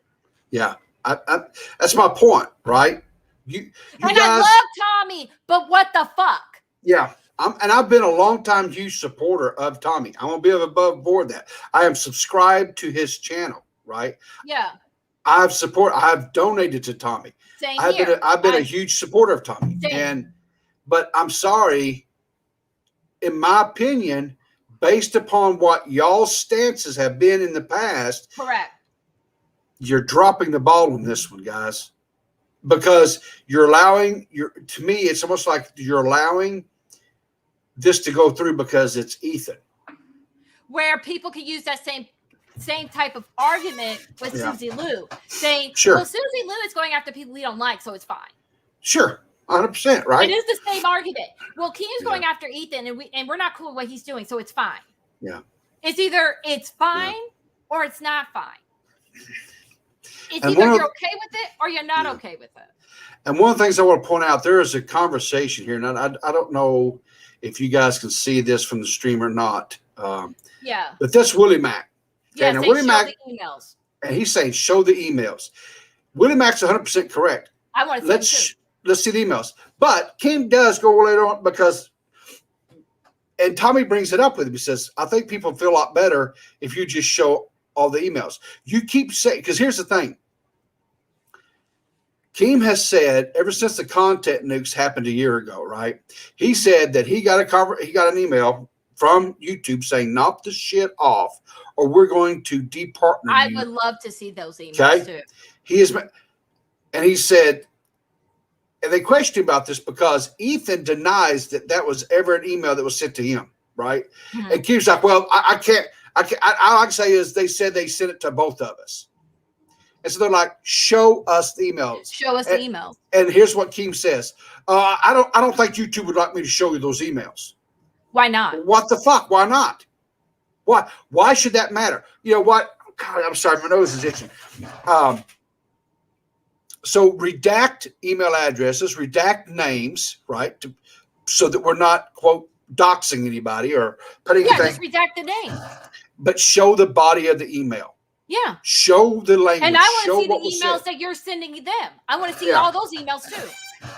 Speaker 1: Yeah. That's my point, right? You guys,
Speaker 2: I love Tommy, but what the fuck?
Speaker 1: Yeah. I've been a long-time huge supporter of Tommy. I'm going to be above board that. I am subscribed to his channel, right?
Speaker 2: Yeah.
Speaker 1: I've donated to Tommy.
Speaker 2: Same
Speaker 1: here. I've been a huge supporter of Tommy. But I'm sorry, in my opinion, based upon what y'all's stances have been in the past,
Speaker 2: correct,
Speaker 1: you're dropping the ball on this one, guys. Because to me, it's almost like you're allowing this to go through because it's Ethan.
Speaker 2: Where people can use that same type of argument with Susie Lou, saying, well, Susie Lou is going after people we don't like, so it's fine.
Speaker 1: Sure. 100%, right?
Speaker 2: It is the same argument. Well, Keem's going after Ethan, and we're not cool with what he's doing, so it's fine.
Speaker 1: Yeah.
Speaker 2: It's either it's fine or it's not fine. It's either you're okay with it or you're not okay with it.
Speaker 1: And one of the things I want to point out, there is a conversation here, and I don't know if you guys can see this from the stream or not.
Speaker 2: Yeah.
Speaker 1: But that's Willie Mac.
Speaker 2: Yeah,
Speaker 1: and
Speaker 2: they
Speaker 1: Willie
Speaker 2: show
Speaker 1: Mac,
Speaker 2: the emails.
Speaker 1: And he's saying, show the emails. Willie Mac's 100% correct.
Speaker 2: I want to see
Speaker 1: Let's see the emails. But Kim does go later on because, and Tommy brings it up with him. He says, I think people feel a lot better if you just show all the emails. You keep saying, because here's the thing. Keem has said ever since the content nukes happened a year ago, right? He said that he got an email from YouTube saying, knock the shit off or we're going to departner you.
Speaker 2: I would love to see those emails too.
Speaker 1: He said, and they questioned about this because Ethan denies that was ever an email that was sent to him, right? Mm-hmm. And Keem's like, well, I can't. All I can say is they said they sent it to both of us. And so they're like, show us the emails.
Speaker 2: Show us the emails.
Speaker 1: And here's what Keem says. I don't think YouTube would like me to show you those emails.
Speaker 2: Why not?
Speaker 1: What the fuck? Why not? Why should that matter? You know what? God, I'm sorry. My nose is itching. So redact email addresses, redact names, right? So that we're not, quote, doxing anybody or putting anything.
Speaker 2: Just redact the name.
Speaker 1: But show the body of the email.
Speaker 2: Yeah.
Speaker 1: Show the language.
Speaker 2: And I want to see the emails that you're sending them. I want to see all those emails too.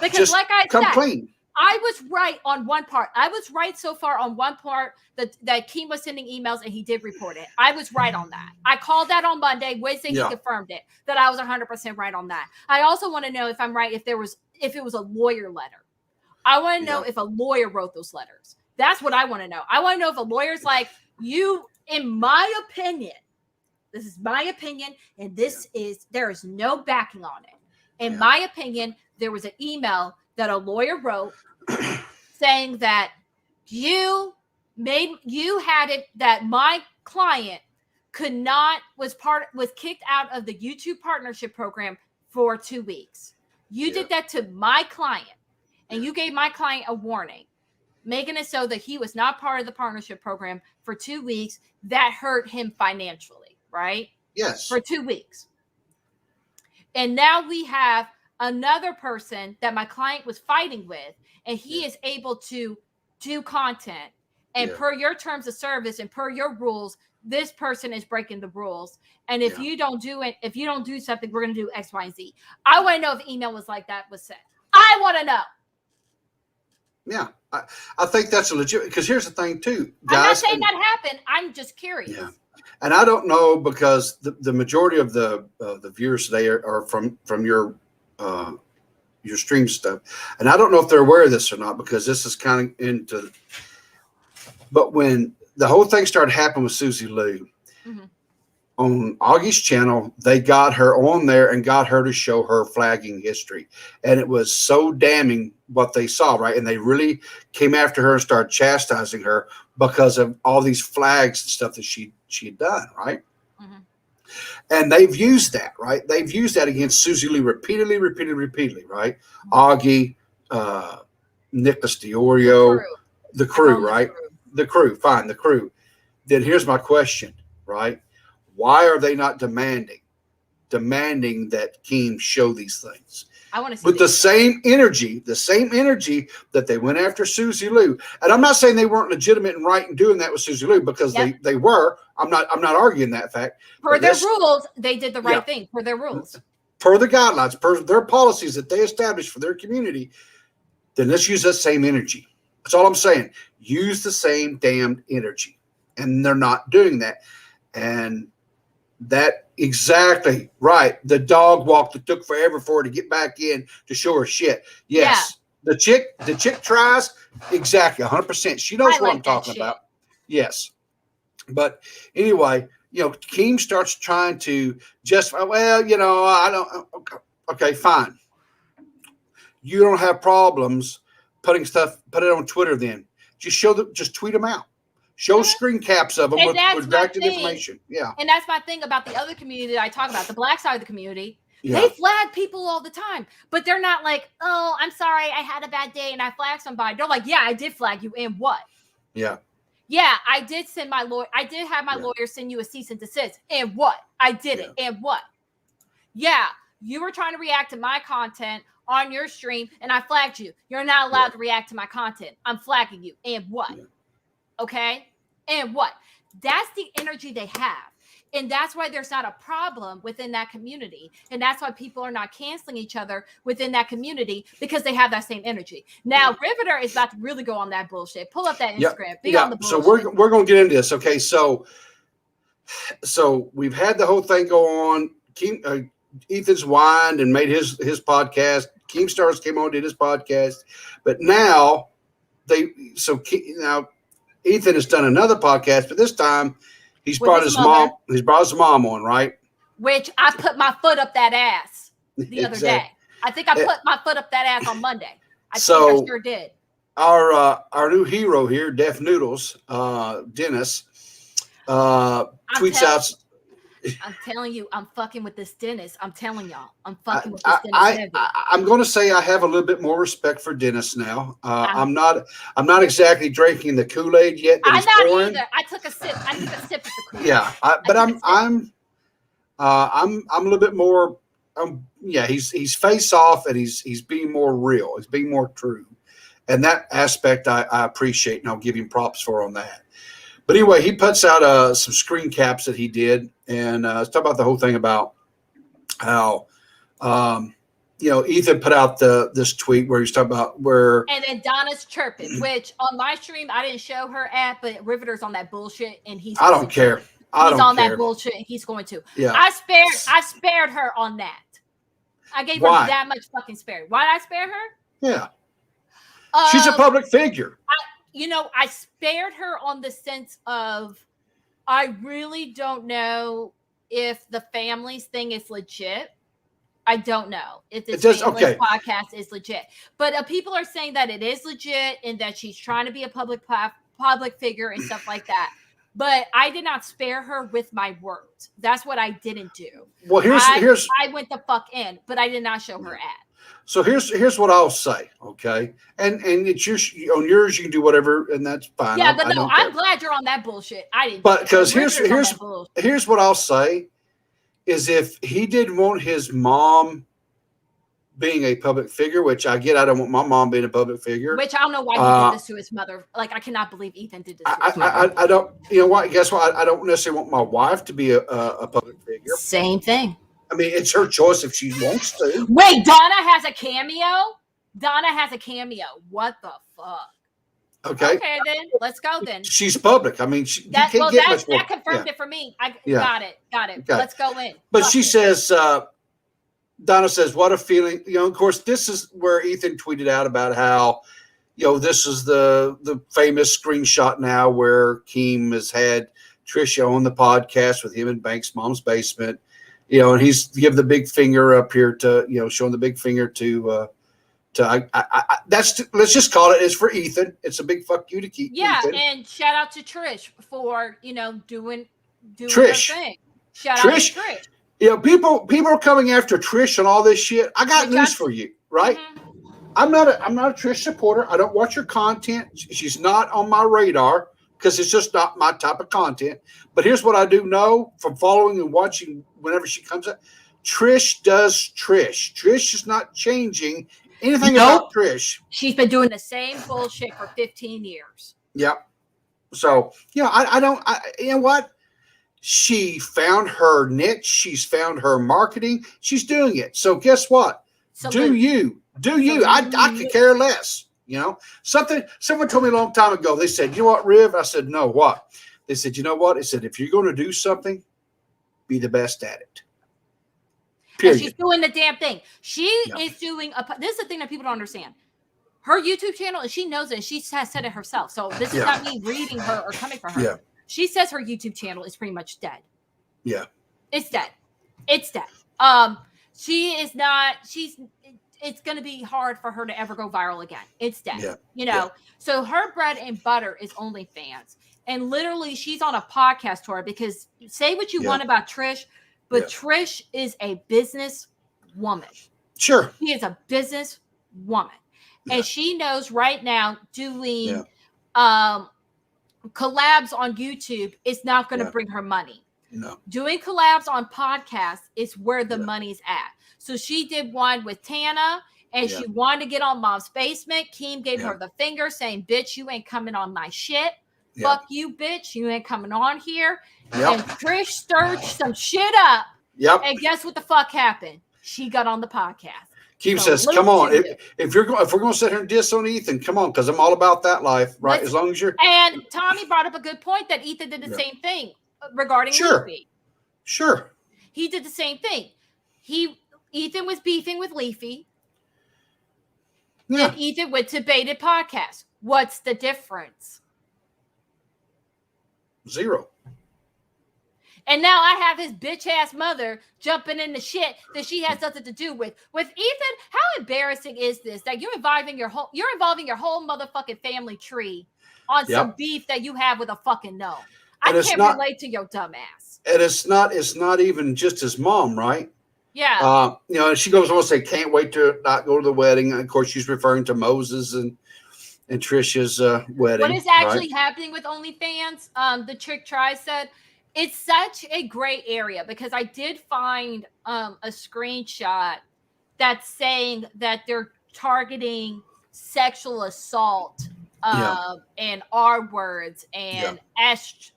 Speaker 2: Because
Speaker 1: just
Speaker 2: like I
Speaker 1: come
Speaker 2: said,
Speaker 1: clean.
Speaker 2: I was right on one part. I was right so far on one part that Keem was sending emails and he did report it. I was right on that. I called that on Monday. Wednesday, he confirmed it, that I was 100% right on that. I also want to know if I'm right, if it was a lawyer letter. I want to know if a lawyer wrote those letters. That's what I want to know. I want to know if a lawyer's like, you, in my opinion, this is my opinion, and there is no backing on it. In my opinion, there was an email that a lawyer wrote saying that you had it that my client was kicked out of the YouTube partnership program for 2 weeks. You did that to my client, and you gave my client a warning, making it so that he was not part of the partnership program for 2 weeks. That hurt him financially, right?
Speaker 1: Yes.
Speaker 2: For 2 weeks. And now we have another person that my client was fighting with, and he is able to do content. And per your terms of service and per your rules, this person is breaking the rules. And if you don't do it, if you don't do something, we're going to do X, Y, and Z. I want to know if email was like that was sent. I want to know.
Speaker 1: Yeah, I think that's a legit, because here's the thing too, guys.
Speaker 2: I'm not saying that happened. I'm just curious.
Speaker 1: Yeah. And I don't know, because the majority of the viewers today are from your stream stuff, and I don't know if they're aware of this or not, because this is kind of into. But when the whole thing started happening with Susie Lou on Augie's channel, they got her on there and got her to show her flagging history, and it was so damning what they saw, right? And they really came after her and started chastising her because of all these flags and stuff that she had done, right? And they've used that, right? They've used that against Susie Lee repeatedly, right? Augie, Nicholas DiOrio, the crew, right? The crew, fine, the crew. Then here's my question, right? Why are they not demanding that Keems show these things? I want to see with the same energy that they went after Susie Lou. And I'm not saying they weren't legitimate and right in doing that with Susie Lou, because they were. I'm not arguing that fact.
Speaker 2: Per their rules, they did the right thing. Per their rules,
Speaker 1: per the guidelines, per their policies that they established for their community. Then let's use that same energy. That's all I'm saying. Use the same damned energy, and they're not doing that. And that exactly right. The dog walk that took forever for her to get back in to show her shit. Yes. Yeah. The chick tries exactly 100%. She knows what I'm talking about. Yes. But anyway, Keem starts trying to justify, I don't. Okay, fine. You don't have problems put it on Twitter then. Just tweet them out. Show screen caps of them with redacted information. Yeah.
Speaker 2: And that's my thing about the other community that I talk about, the black side of the community. Yeah. They flag people all the time, but they're not like, oh, I'm sorry, I had a bad day and I flagged somebody. They're like, yeah, I did flag you, and what?
Speaker 1: Yeah.
Speaker 2: Yeah, I did send my lawyer. I did have my lawyer send you a cease and desist, and what? I did it, and what? Yeah, you were trying to react to my content on your stream, and I flagged you. You're not allowed to react to my content. I'm flagging you. And what?
Speaker 1: Yeah.
Speaker 2: Okay? And what? That's the energy they have. And that's why there's not a problem within that community. And that's why people are not canceling each other within that community, because they have that same energy. Now, Riveter is about to really go on that bullshit. Pull up that Instagram. Be on the bullshit.
Speaker 1: So we're going to get into this. Okay. So we've had the whole thing go on. Ethan's whined and made his podcast. Keemstar came on, did his podcast. But now Ethan has done another podcast, but this time he's brought his mom. He's brought his mom on, right?
Speaker 2: Which I put my foot up that ass the other day. I think I put my foot up that ass on Monday. I think I sure did.
Speaker 1: Our new hero here, Def Noodles, Dennis, tweets out.
Speaker 2: I'm telling you, I'm fucking with this Dennis. I'm telling y'all, I'm fucking with this Dennis.
Speaker 1: I'm going to say I have a little bit more respect for Dennis now. I'm not exactly drinking the Kool-Aid yet.
Speaker 2: I'm not either. I took a sip. Of the Kool-Aid.
Speaker 1: Yeah, but I'm a little bit more. He's face off, and he's being more real. He's being more true, and that aspect I appreciate, and I'll give him props for on that. But anyway, he puts out some screen caps that he did, and let's talk about the whole thing about how Ethan put out this tweet where he's talking about where. And
Speaker 2: then Donna's chirping, which on my stream I didn't show her at, but Riveter's on that bullshit, and he's.
Speaker 1: I don't care.
Speaker 2: He's on that bullshit, and he's going to.
Speaker 1: Yeah.
Speaker 2: I spared her on that. I gave her that much fucking spare. Why did I spare her?
Speaker 1: Yeah. She's a public figure.
Speaker 2: I spared her on the sense of I really don't know if the families thing is legit. I don't know if this podcast is legit. But people are saying that it is legit and that she's trying to be a public figure and stuff like that. But I did not spare her with my words. That's what I didn't do.
Speaker 1: Well,
Speaker 2: I went the fuck in, but I did not show her ad.
Speaker 1: So here's what I'll say, okay? And it's on yours you can do whatever, and that's fine.
Speaker 2: Yeah, but I'm glad you're on that bullshit. I didn't.
Speaker 1: But because here's what I'll say is if he didn't want his mom being a public figure, which I get, I don't want my mom being a public figure.
Speaker 2: Which I don't know why he did this to his mother. Like, I cannot believe Ethan did this to his mother.
Speaker 1: I don't. You know what? Guess what? I don't necessarily want my wife to be a public figure.
Speaker 2: Same thing.
Speaker 1: I mean, it's her choice if she wants to.
Speaker 2: Wait, Donna has a cameo? What the fuck?
Speaker 1: Okay.
Speaker 2: Okay, then. Let's go then.
Speaker 1: She's public. I mean, that
Speaker 2: confirmed it for me. Got it. Okay. Let's go in.
Speaker 1: But she says, Donna says, what a feeling. Of course, this is where Ethan tweeted out about how, this is the famous screenshot now where Keem has had Trisha on the podcast with him in Banks' mom's basement. And he's give the big finger up here to, showing the big finger to let's just call it. It's for Ethan. It's a big fuck you to keep.
Speaker 2: Yeah,
Speaker 1: Ethan.
Speaker 2: And shout out to Trish for doing
Speaker 1: Trish.
Speaker 2: her thing. Shout out to Trish.
Speaker 1: People are coming after Trish and all this shit. I got news for you, right? Mm-hmm. I'm not a Trish supporter. I don't watch her content. She's not on my radar because it's just not my type of content. But here's what I do know from following and watching whenever she comes up. Trish does Trish. Trish is not changing anything about Trish.
Speaker 2: She's been doing the same bullshit for 15 years.
Speaker 1: Yep. So, I don't, you know what? She found her niche. She's found her marketing. She's doing it. So guess what? Do you. I could care less. Someone told me a long time ago, they said, you know what, Riv? I said, no, what? They said, you know what? They said, if you're going to do something, be the best at it. Period.
Speaker 2: And she's doing the damn thing. She is doing this is the thing that people don't understand. Her YouTube channel, and she knows it, and she has said it herself. So this is not me reading her or coming for her.
Speaker 1: Yeah.
Speaker 2: She says her YouTube channel is pretty much dead.
Speaker 1: Yeah.
Speaker 2: It's dead. She is not, it's going to be hard for her to ever go viral again. It's dead. Yeah. So her bread and butter is OnlyFans. And literally she's on a podcast tour because say what you want about Trish, but Trish is a business woman.
Speaker 1: Sure.
Speaker 2: She is a business woman. Yeah. And she knows right now doing collabs on YouTube is not going to bring her money.
Speaker 1: No.
Speaker 2: Doing collabs on podcasts is where the money's at. So she did one with Tana, and she wanted to get on Mom's Basement. Keem gave her the finger, saying, "Bitch, you ain't coming on my shit. Fuck you, bitch. You ain't coming on here." And Trish stirred some shit up. And guess what the fuck happened? She got on the podcast.
Speaker 1: Keem says, "Come on, if we're going to sit here and diss on Ethan, come on, because I'm all about that life, right? As long as you're."
Speaker 2: And Tommy brought up a good point that Ethan did the same thing regarding Leafy.
Speaker 1: Sure.
Speaker 2: He did the same thing. Ethan was beefing with Leafy. And Ethan went to Baited Podcast. What's the difference?
Speaker 1: 0.
Speaker 2: And now I have his bitch ass mother jumping in the shit that she has nothing to do with. With Ethan, how embarrassing is this? That you're involving your whole motherfucking family tree on some beef that you have with a fucking gnome. I can't relate to your dumb ass.
Speaker 1: And it's not even just his mom, right?
Speaker 2: Yeah.
Speaker 1: And she goes on to say, "Can't wait to not go to the wedding." And of course, she's referring to Moses and Trisha's wedding.
Speaker 2: What is actually happening with OnlyFans? The Trick Try said, it's such a gray area because I did find a screenshot that's saying that they're targeting sexual assault and R words and S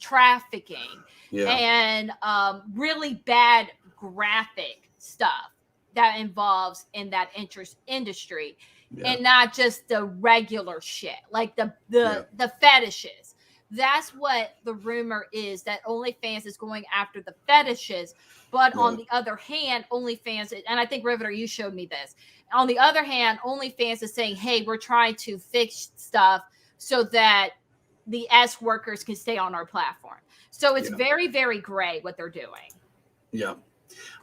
Speaker 2: trafficking and really bad graphic stuff that involves in that industry and not just the regular shit like the fetishes. That's what the rumor is, that OnlyFans is going after the fetishes. But on the other hand, OnlyFans, and I think Riveter, you showed me this. On the other hand, OnlyFans is saying, hey, we're trying to fix stuff so that the S workers can stay on our platform. So it's very, very gray what they're doing.
Speaker 1: Yeah.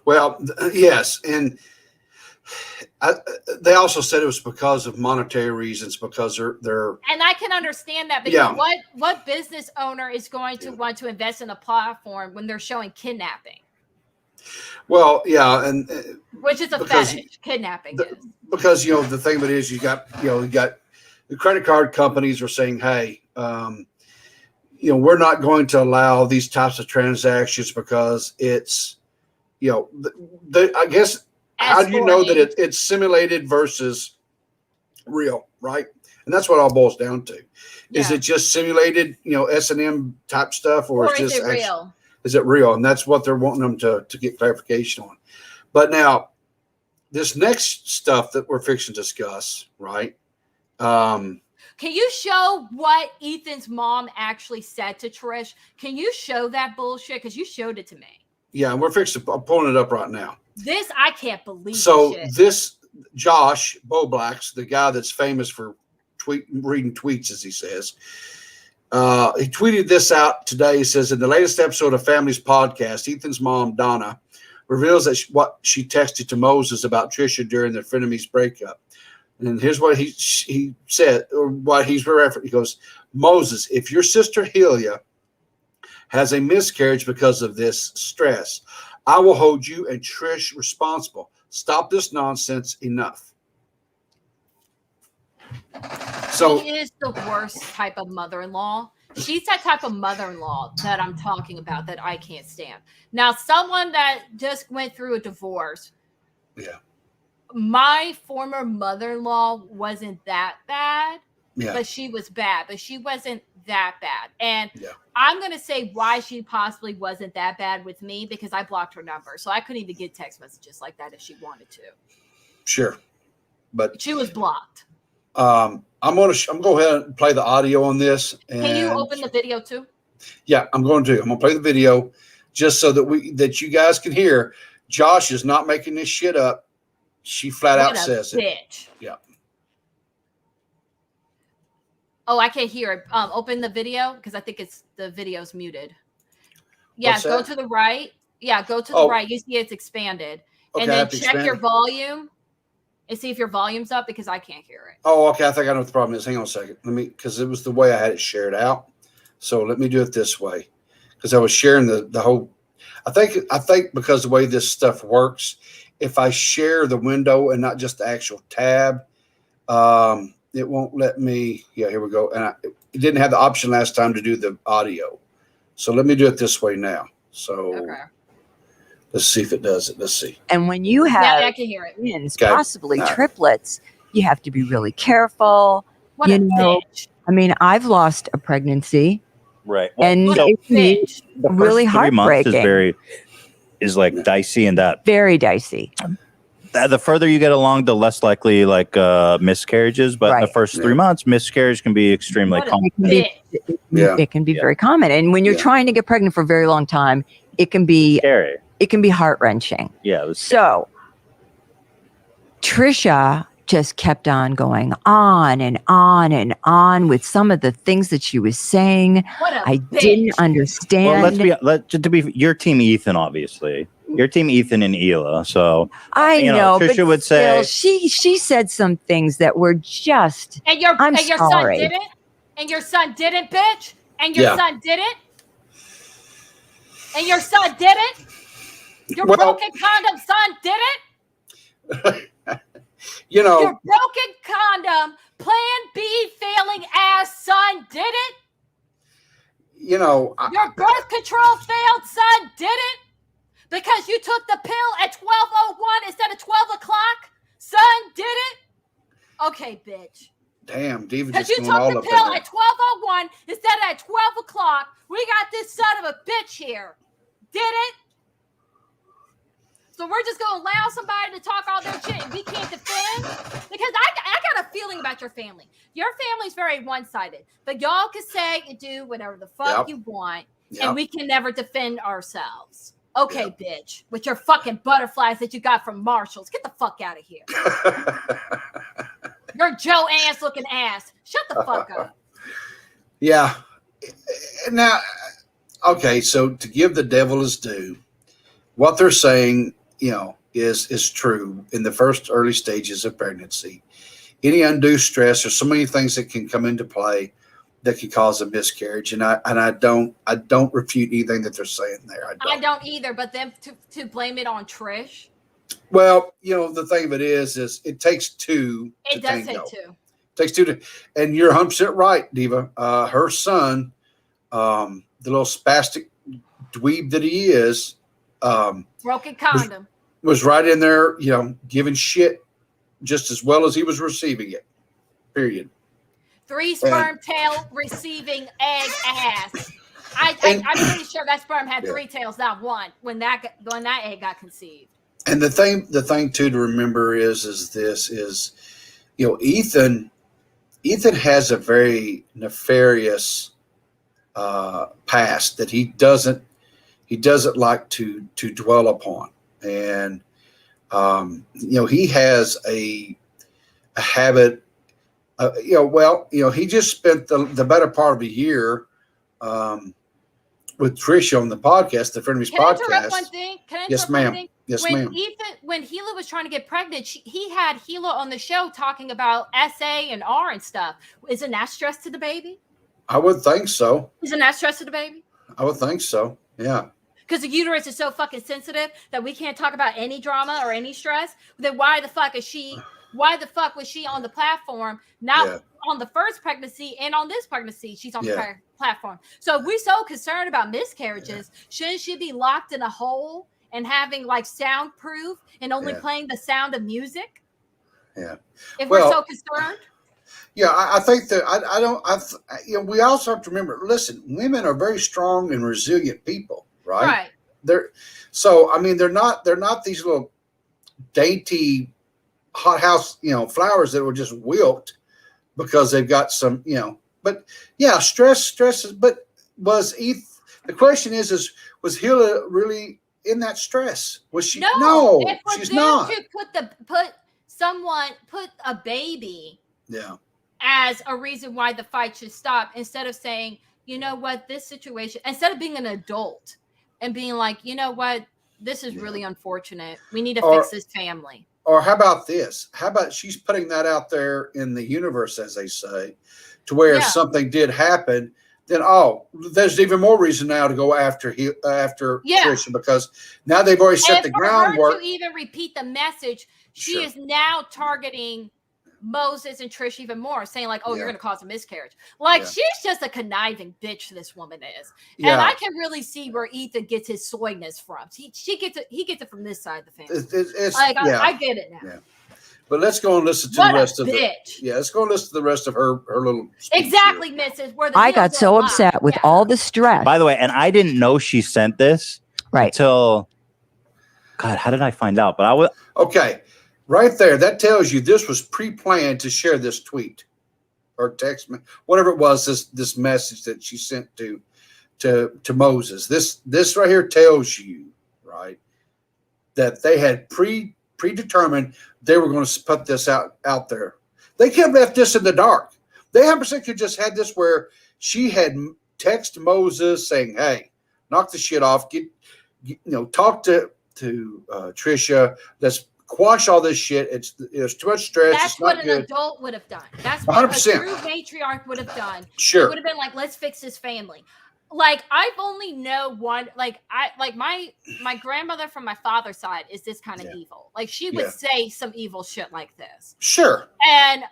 Speaker 1: Well, yes. And they also said it was because of monetary reasons, because they're
Speaker 2: and I can understand that because what business owner is going to want to invest in a platform when they're showing kidnapping?
Speaker 1: Well, and
Speaker 2: which is a fetish. Kidnapping is
Speaker 1: because the thing of it is you got the credit card companies are saying, hey, we're not going to allow these types of transactions because it's I guess. How do you know that it's simulated versus real, right? And that's what it all boils down to. Is it just simulated, S&M type stuff, or is it real? Is it real? And that's what they're wanting them to get clarification on. But now, this next stuff that we're fixing to discuss, right?
Speaker 2: Can you show what Ethan's mom actually said to Trish? Can you show that bullshit? Because you showed it to me.
Speaker 1: Yeah, and we're fixing. I'm pulling it up right now.
Speaker 2: This I can't believe.
Speaker 1: So this Josh Bowblacks, the guy that's famous for reading tweets, as he says, he tweeted this out today. He says, in the latest episode of Family's podcast, Ethan's mom, Donna, reveals that what she texted to Moses about Trisha during their frenemies breakup. And here's what he said, or what he's referencing. He goes, Moses, if your sister Helia has a miscarriage because of this stress, I will hold you and Trish responsible. Stop this nonsense. Enough. So
Speaker 2: she is the worst type of mother-in-law. She's that type of mother-in-law that I'm talking about that I can't stand. Now, someone that just went through a divorce.
Speaker 1: Yeah.
Speaker 2: My former mother-in-law wasn't that bad.
Speaker 1: Yeah.
Speaker 2: But she was bad. But she wasn't that bad. And I'm going to say why she possibly wasn't that bad with me, because I blocked her number. So I couldn't even get text messages like that if she wanted to.
Speaker 1: Sure. But
Speaker 2: she was blocked.
Speaker 1: I'm going to go ahead and play the audio on this. And
Speaker 2: can you open the video too?
Speaker 1: Yeah, I'm going to play the video just so that you guys can hear. Josh is not making this shit up. She flat out says
Speaker 2: bitch.
Speaker 1: Yeah.
Speaker 2: Oh, I can't hear it. Open the video because I think the video's muted. Yeah, go to the right. Yeah, go to the right. You see it's expanded. Okay, and then check your volume and see if your volume's up because I can't hear it.
Speaker 1: Oh, okay. I think I know what the problem is. Hang on a second. Because it was the way I had it shared out. So let me do it this way. Because I was sharing the whole. I think because the way this stuff works, if I share the window and not just the actual tab, it won't let me. Yeah, here we go. And it didn't have the option last time to do the audio. So let me do it this way now. So
Speaker 2: Okay.
Speaker 1: let's see if it does it. Let's see.
Speaker 5: And when you
Speaker 2: Yeah, I
Speaker 5: have
Speaker 2: can hear it.
Speaker 5: twins,
Speaker 1: Okay.
Speaker 5: possibly
Speaker 1: All right.
Speaker 5: triplets, you have to be really careful.
Speaker 2: What
Speaker 5: You
Speaker 2: a
Speaker 5: know,
Speaker 2: bitch.
Speaker 5: I mean, I've lost a pregnancy,
Speaker 6: Right.
Speaker 5: and
Speaker 2: What a
Speaker 5: it can be
Speaker 2: bitch.
Speaker 6: The first
Speaker 5: really
Speaker 6: 3 months
Speaker 5: heartbreaking.
Speaker 6: is like dicey, and that
Speaker 5: very dicey.
Speaker 6: the further you get along, the less likely miscarriages. But in the
Speaker 5: Right.
Speaker 6: first 3 months, miscarriage can be extremely
Speaker 2: What a
Speaker 6: common.
Speaker 5: It can be,
Speaker 2: bitch.
Speaker 1: Yeah.
Speaker 5: it can be
Speaker 6: Yeah.
Speaker 5: very common. And when you're
Speaker 1: Yeah.
Speaker 5: trying to get pregnant for a very long time, it can be
Speaker 6: Scary.
Speaker 5: heart wrenching.
Speaker 6: Yeah. It was
Speaker 5: So Trisha just kept on going on and on and on with some of the things that she was saying.
Speaker 2: What a
Speaker 5: I
Speaker 2: bitch.
Speaker 5: didn't understand.
Speaker 6: Well, to be your team, Ethan, obviously. Your team, Ethan and Hila. So
Speaker 5: I
Speaker 6: you know,
Speaker 5: know,
Speaker 6: Trisha
Speaker 5: but
Speaker 6: would
Speaker 5: still,
Speaker 6: say-
Speaker 5: she said some things that were just.
Speaker 2: And your
Speaker 5: I'm
Speaker 2: son
Speaker 5: sorry.
Speaker 2: didn't? And your son didn't, bitch? And your
Speaker 1: Yeah.
Speaker 2: son didn't? And your son didn't? Your
Speaker 1: Well-
Speaker 2: broken condom son didn't?
Speaker 1: You know,
Speaker 2: Your broken condom, plan B failing ass son didn't?
Speaker 1: you know,
Speaker 2: Your birth control failed son didn't? Because you took the pill at 12:01 instead of 12 o'clock? Son didn't? Okay, bitch.
Speaker 1: damn, Diva
Speaker 2: Because
Speaker 1: just
Speaker 2: you
Speaker 1: going
Speaker 2: took
Speaker 1: all
Speaker 2: the
Speaker 1: up in
Speaker 2: pill
Speaker 1: there.
Speaker 2: at 12:01 instead of at 12 o'clock. We got this son of a bitch here. Did it? So we're just going to allow somebody to talk all their shit and we can't defend? Because I got a feeling about your family. Your family's very one-sided. But y'all can say and do whatever the fuck
Speaker 1: Yep.
Speaker 2: you want.
Speaker 1: Yep.
Speaker 2: And we can never defend ourselves. Okay, bitch. With your fucking butterflies that you got from Marshalls. Get the fuck out of here. Your Joe Ass looking ass. Shut the fuck up.
Speaker 1: Yeah. Now, okay, so to give the devil his due, what they're saying, you know, is true in the first early stages of pregnancy. Any undue stress, there's so many things that can come into play that can cause a miscarriage, and I don't refute anything that they're saying there.
Speaker 2: I don't either, but then to blame it on Trish.
Speaker 1: Well, you know, the thing of it is it takes two.
Speaker 2: It
Speaker 1: to
Speaker 2: does
Speaker 1: tango.
Speaker 2: take two.
Speaker 1: Takes two to, and you're 100% right, Diva. Her son, the little spastic dweeb that he is,
Speaker 2: Broken condom.
Speaker 1: was right in there, you know, giving shit just as well as he was receiving it. Period.
Speaker 2: 3 sperm tail receiving egg ass. I'm pretty sure that sperm had 3 tails, not 1, when that egg got conceived.
Speaker 1: And the thing too to remember is you know, Ethan has a very nefarious past that he doesn't like to dwell upon, and you know, he has a habit. You know, he just spent the better part of a year with Tricia on the podcast, the Frenemies
Speaker 2: Can I
Speaker 1: podcast.
Speaker 2: interrupt one thing?
Speaker 1: Yes, ma'am. Yes,
Speaker 2: when
Speaker 1: ma'am.
Speaker 2: When Hila was trying to get pregnant, he had Hila on the show talking about SA and R and stuff. Isn't that stress to the baby?
Speaker 1: I would think so.
Speaker 2: Isn't that stress to the baby?
Speaker 1: I would think so. Yeah.
Speaker 2: Because the uterus is so fucking sensitive that we can't talk about any drama or any stress. Then why the fuck was she on the platform? Not on the first pregnancy and on this pregnancy, she's on the platform. So if we're so concerned about miscarriages, shouldn't she be locked in a hole and having like soundproof and only playing the sound of music?
Speaker 1: Yeah.
Speaker 2: If we're so concerned.
Speaker 1: Yeah, I think that you know, we also have to remember, listen, women are very strong and resilient people, right?
Speaker 2: Right.
Speaker 1: They're not these little dainty hothouse, you know, flowers that were just wilt because they've got some, you know, but yeah, stress is, but the question is was Hila really in that stress? Was she? No, she's not.
Speaker 2: To put a baby as a reason why the fight should stop, instead of saying, you know what, this situation, instead of being an adult and being like, you know what, this is really unfortunate. We need to fix this family.
Speaker 1: Or how about this? How about she's putting that out there in the universe, as they say, to where if something did happen, then there's even more reason now to go after Trisha, because now they've already set the groundwork.
Speaker 2: For her to even repeat the message, she is now targeting Moses and Trish even more, saying like, "Oh,
Speaker 1: Yeah.
Speaker 2: you're going to cause a miscarriage." Like
Speaker 1: Yeah.
Speaker 2: she's just a conniving bitch. This woman is,
Speaker 1: Yeah.
Speaker 2: and I can really see where Ethan gets his soyness from. He gets it from this side of the family.
Speaker 1: It's
Speaker 2: Like
Speaker 1: yeah.
Speaker 2: I get it now.
Speaker 1: Yeah. But let's go and listen to
Speaker 2: What
Speaker 1: the rest
Speaker 2: a
Speaker 1: of the.
Speaker 2: bitch.
Speaker 1: Yeah, let's go and listen to the rest of her little. speech
Speaker 2: Exactly,
Speaker 1: here.
Speaker 2: Mrs. Where the
Speaker 5: I
Speaker 2: heels
Speaker 5: got
Speaker 2: don't
Speaker 5: so
Speaker 2: lie.
Speaker 5: upset with
Speaker 2: Yeah.
Speaker 5: all the stress.
Speaker 6: By the way, and I didn't know she sent this
Speaker 5: Right.
Speaker 6: until, God, how did I find out? But I was,
Speaker 1: Okay, right there. That tells you this was pre-planned to share this tweet or text, whatever it was. This message that she sent to Moses. This right here tells you, right, that they had predetermined they were going to put this out there. They could have left this in the dark. They 100% could just had this where she had text Moses saying, "Hey, knock the shit off. Talk to Trisha. Let's quash all this shit. It's too much stress.
Speaker 2: That's
Speaker 1: it's not
Speaker 2: what
Speaker 1: good."
Speaker 2: an adult would have done. That's what
Speaker 1: 100%.
Speaker 2: a true matriarch would have done.
Speaker 1: Sure.
Speaker 2: It would have been like, let's fix this family. Like I've only know one. Like my grandmother from my father's side is this kind of
Speaker 1: Yeah.
Speaker 2: evil. Like she would
Speaker 1: Yeah.
Speaker 2: say some evil shit like this.
Speaker 1: Sure.
Speaker 2: And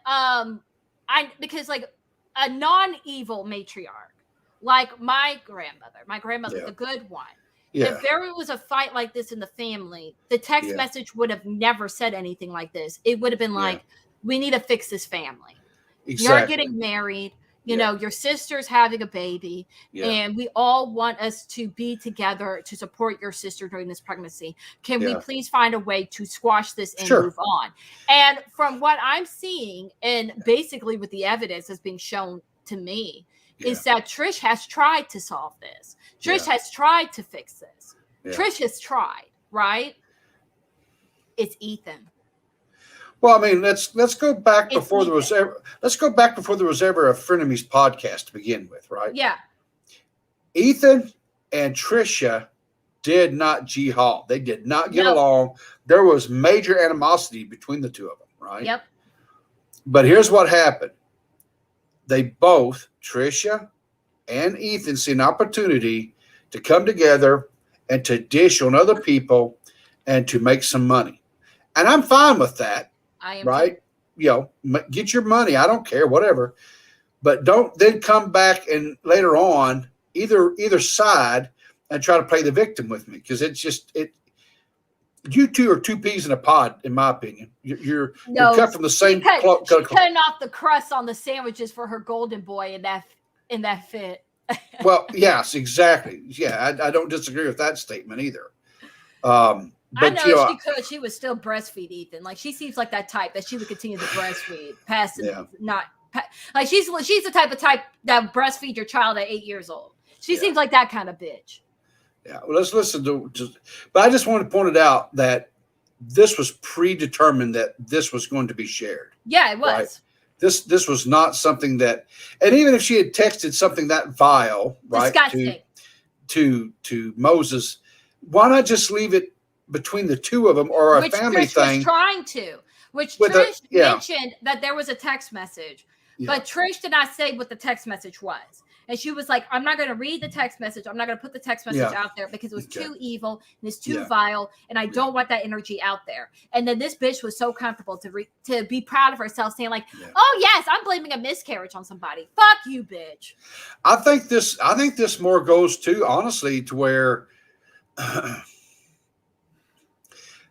Speaker 2: because like a non-evil matriarch, like my grandmother,
Speaker 1: Yeah.
Speaker 2: the good one.
Speaker 1: Yeah.
Speaker 2: If there was a fight like this in the family, the text
Speaker 1: Yeah.
Speaker 2: message would have never said anything like this. It would have been like, we need to fix this family.
Speaker 1: Exactly.
Speaker 2: You're getting married. You
Speaker 1: Yeah.
Speaker 2: know, your sister's having a baby,
Speaker 1: Yeah.
Speaker 2: and we all want us to be together to support your sister during this pregnancy. Can we
Speaker 1: Yeah.
Speaker 2: please find a way to squash this and
Speaker 1: Sure.
Speaker 2: move on? And from what I'm seeing, and basically with the evidence that's being shown to me, is that Trish has tried to solve this. Trish
Speaker 1: Yeah.
Speaker 2: has tried to fix this.
Speaker 1: Yeah.
Speaker 2: Trish has tried, right? It's Ethan.
Speaker 1: Well, I mean, let's go back
Speaker 2: It's
Speaker 1: before there was ever. Let's go back before there was ever a Frenemies podcast to begin with, right?
Speaker 2: Yeah.
Speaker 1: Ethan and Trisha did not jihad. They did not get
Speaker 2: No.
Speaker 1: along. There was major animosity between the two of them, right?
Speaker 2: Yep.
Speaker 1: But here's what happened. They both, Trisha and Ethan, see an opportunity to come together and to dish on other people and to make some money. And I'm fine with that,
Speaker 2: I am.
Speaker 1: right? Get your money. I don't care, whatever. But don't then come back and later on, either side, and try to play the victim with me, because it's just it. You two are two peas in a pod, in my opinion. You're cut from the same cloth.
Speaker 2: She's cutting off the crust on the sandwiches for her golden boy in that fit.
Speaker 1: Well, yes, exactly. Yeah, I don't disagree with that statement either. But
Speaker 2: I know she could. She would still breastfeed Ethan. Like she seems like that type that she would continue to breastfeed, like she's the type that breastfeed your child at 8 years old. She seems like that kind of bitch.
Speaker 1: Yeah, well, let's listen to. But I just wanted to point it out that this was predetermined that this was going to be shared.
Speaker 2: Yeah, it was.
Speaker 1: Right? This was not something that, and even if she had texted something that vile, right,
Speaker 2: disgusting,
Speaker 1: to Moses, why not just leave it between the two of them or a family
Speaker 2: Trish
Speaker 1: thing?
Speaker 2: Was trying to, which
Speaker 1: With
Speaker 2: Trish mentioned that there was a text message,
Speaker 1: Yeah.
Speaker 2: but Trish did not say what the text message was. And she was like, I'm not going to read the text message. I'm not going to put the text message out there because it was too evil and it's too vile. And I don't want that energy out there. And then this bitch was so comfortable to be proud of herself, saying like, oh, yes, I'm blaming a miscarriage on somebody. Fuck you, bitch.
Speaker 1: I think this more goes to, honestly, to where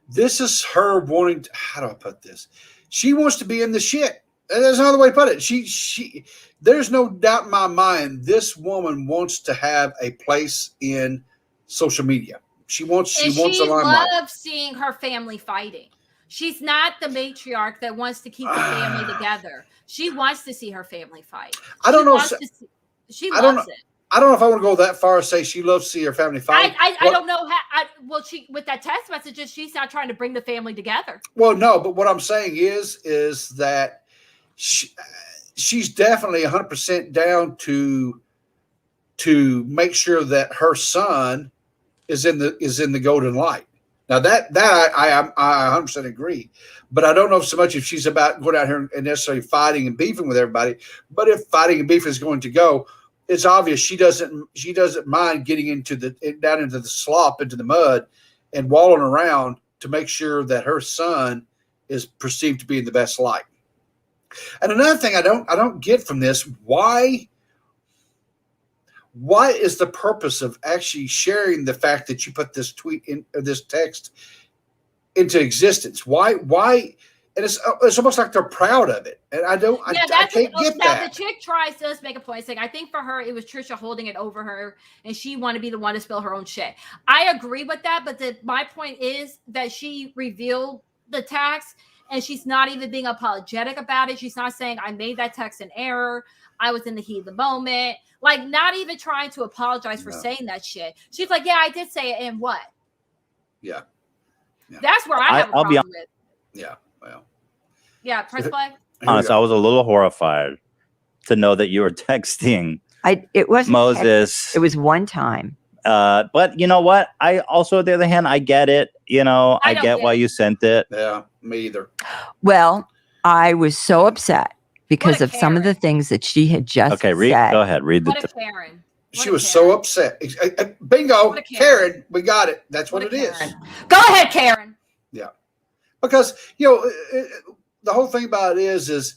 Speaker 1: this is her wanting to, how do I put this? She wants to be in the shit. There's another way to put it. She there's no doubt in my mind this woman wants to have a place in social media. She wants a limelight.
Speaker 2: She loves seeing her family fighting. She's not the matriarch that wants to keep the family together. She wants to see her family fight.
Speaker 1: I don't know.
Speaker 2: She loves it.
Speaker 1: I don't know if I want to go that far and say she loves to see her family fight.
Speaker 2: I don't know how. She with that text messages, she's not trying to bring the family together.
Speaker 1: Well, no, but what I'm saying is that she's definitely 100% down to make sure that her son is in the golden light. Now that I 100% agree, but I don't know so much if she's about going out here and necessarily fighting and beefing with everybody. But if fighting and beefing is going to go, it's obvious she doesn't mind getting down into the slop, into the mud, and walling around to make sure that her son is perceived to be in the best light. And another thing I don't get from this, why is the purpose of actually sharing the fact that you put this tweet in or this text into existence? Why? And it's almost like they're proud of it, and I can't get that.
Speaker 2: The chick does make a point saying, I think for her it was Trisha holding it over her, and she wanted to be the one to spill her own shit. I agree with that, but my point is that she revealed the text, and she's not even being apologetic about it. She's not saying I made that text in error. I was in the heat of the moment, like not even trying to apologize for saying that shit. She's like, yeah, I did say it, and what?
Speaker 1: Yeah.
Speaker 2: That's where I have a problem with.
Speaker 1: Yeah. Well.
Speaker 2: Yeah, press play.
Speaker 6: Honestly, I was a little horrified to know that you were texting
Speaker 5: It wasn't
Speaker 6: Moses.
Speaker 5: It was one time.
Speaker 6: But you know what? I also, on the other hand, I get it. You know, I get why you sent it.
Speaker 1: Yeah, me either.
Speaker 5: Well, I was so upset because of some of the things that she had just said.
Speaker 6: Go ahead. Read
Speaker 2: What
Speaker 6: the
Speaker 2: a Karen.
Speaker 1: She was so upset. Bingo, Karen. We got it. That's what it is.
Speaker 2: Go ahead, Karen.
Speaker 1: Yeah, because the whole thing about it is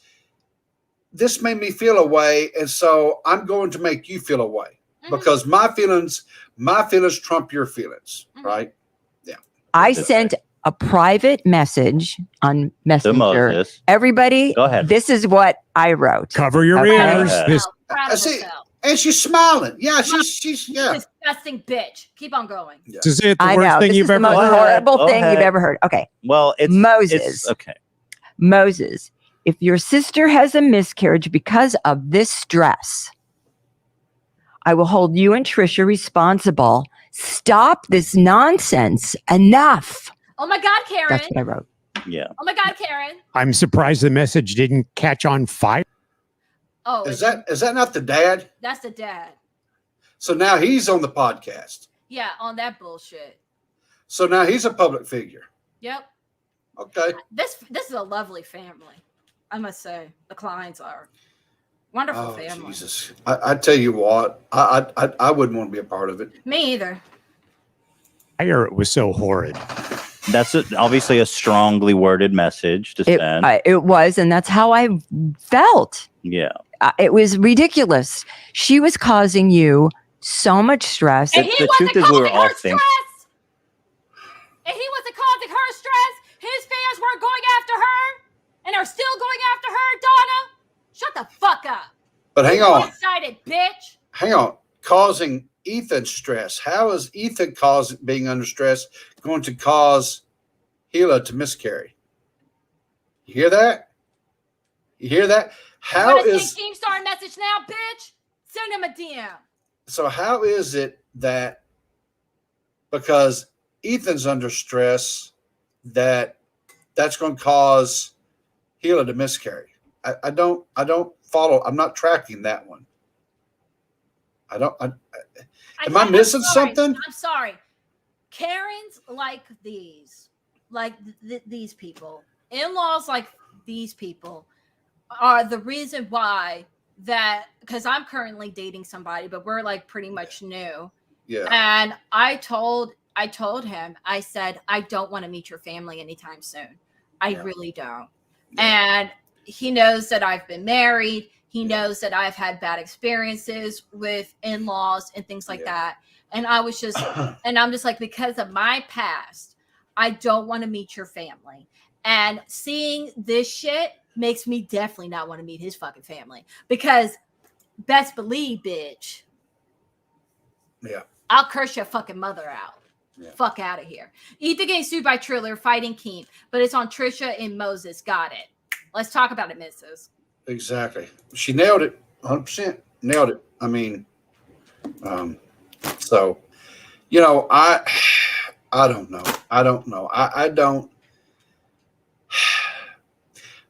Speaker 1: this made me feel a way, and so I'm going to make you feel a way because my feelings trump your feelings, right? Yeah.
Speaker 5: I sent a private message on Messenger. Everybody,
Speaker 6: go ahead.
Speaker 5: This is what I wrote.
Speaker 7: Cover your ears.
Speaker 1: I see. And she's smiling. Yeah, she's
Speaker 2: disgusting bitch. Keep on going.
Speaker 1: Yeah.
Speaker 7: This is it. The worst thing you've ever heard.
Speaker 5: The most horrible thing you've ever heard. Okay.
Speaker 6: Well, it's
Speaker 5: Moses.
Speaker 6: Okay.
Speaker 5: Moses, if your sister has a miscarriage because of this stress, I will hold you and Trisha responsible. Stop this nonsense. Enough.
Speaker 2: Oh my God, Karen.
Speaker 5: That's what I wrote.
Speaker 6: Yeah.
Speaker 2: Oh my God, Karen.
Speaker 7: I'm surprised the message didn't catch on fire.
Speaker 2: Oh,
Speaker 1: is that not the dad?
Speaker 2: That's the dad.
Speaker 1: So now he's on the podcast.
Speaker 2: Yeah, on that bullshit.
Speaker 1: So now he's a public figure.
Speaker 2: Yep.
Speaker 1: Okay.
Speaker 2: This is a lovely family, I must say. The Kleins are wonderful family.
Speaker 1: Jesus, I tell you what, I wouldn't want to be a part of it.
Speaker 2: Me either.
Speaker 7: I hear it was so horrid.
Speaker 6: That's obviously a strongly worded message to send.
Speaker 5: It was, and that's how I felt.
Speaker 6: Yeah.
Speaker 5: It was ridiculous. She was causing you so much stress.
Speaker 2: And he wasn't causing her stress. And he wasn't causing her stress. His fans weren't going after her, and are still going after her, Donna. Shut the fuck up.
Speaker 1: But hang on.
Speaker 2: Excited, bitch.
Speaker 1: Hang on. Causing Ethan stress. How is Ethan being under stress going to cause Hila to miscarry? You hear that? You hear that? How is
Speaker 2: Keemstar a message now, bitch? Send him a DM.
Speaker 1: So how is it that because Ethan's under stress that's going to cause Hila to miscarry? I don't follow. I'm not tracking that one. Am I missing something?
Speaker 2: I'm sorry. Karens like these, these people, in-laws like these people are the reason why because I'm currently dating somebody, but we're like pretty much new.
Speaker 1: Yeah.
Speaker 2: And I told him, I said, I don't want to meet your family anytime soon. I really don't. Yeah. And he knows that I've been married. He knows that I've had bad experiences with in-laws and things like that. And I was just, and I'm just like, because of my past, I don't want to meet your family. And seeing this shit makes me definitely not want to meet his fucking family. Because best believe, bitch.
Speaker 1: Yeah.
Speaker 2: I'll curse your fucking mother out. Yeah. Fuck out of here. Ethan getting sued by Triller, fighting Keem. But it's on Trisha and Moses. Got it. Let's talk about it, Mrs.
Speaker 1: Exactly. She nailed it. 100% nailed it. I mean, so, I don't know.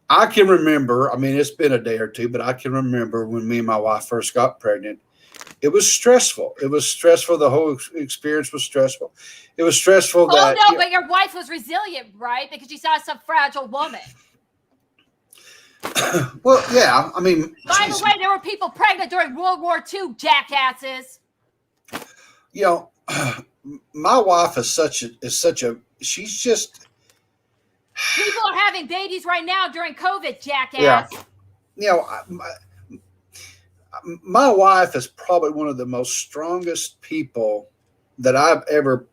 Speaker 1: I can remember, it's been a day or two, but I can remember when me and my wife first got pregnant. It was stressful. The whole experience was stressful. It was stressful.
Speaker 2: But your wife was resilient, right? Because she saw some fragile woman.
Speaker 1: Well, yeah.
Speaker 2: By the way, there were people pregnant during World War II, jackasses.
Speaker 1: My wife is such a. She's just.
Speaker 2: People are having babies right now during COVID, jackass.
Speaker 1: you know, my wife is probably one of the most strongest people that I've ever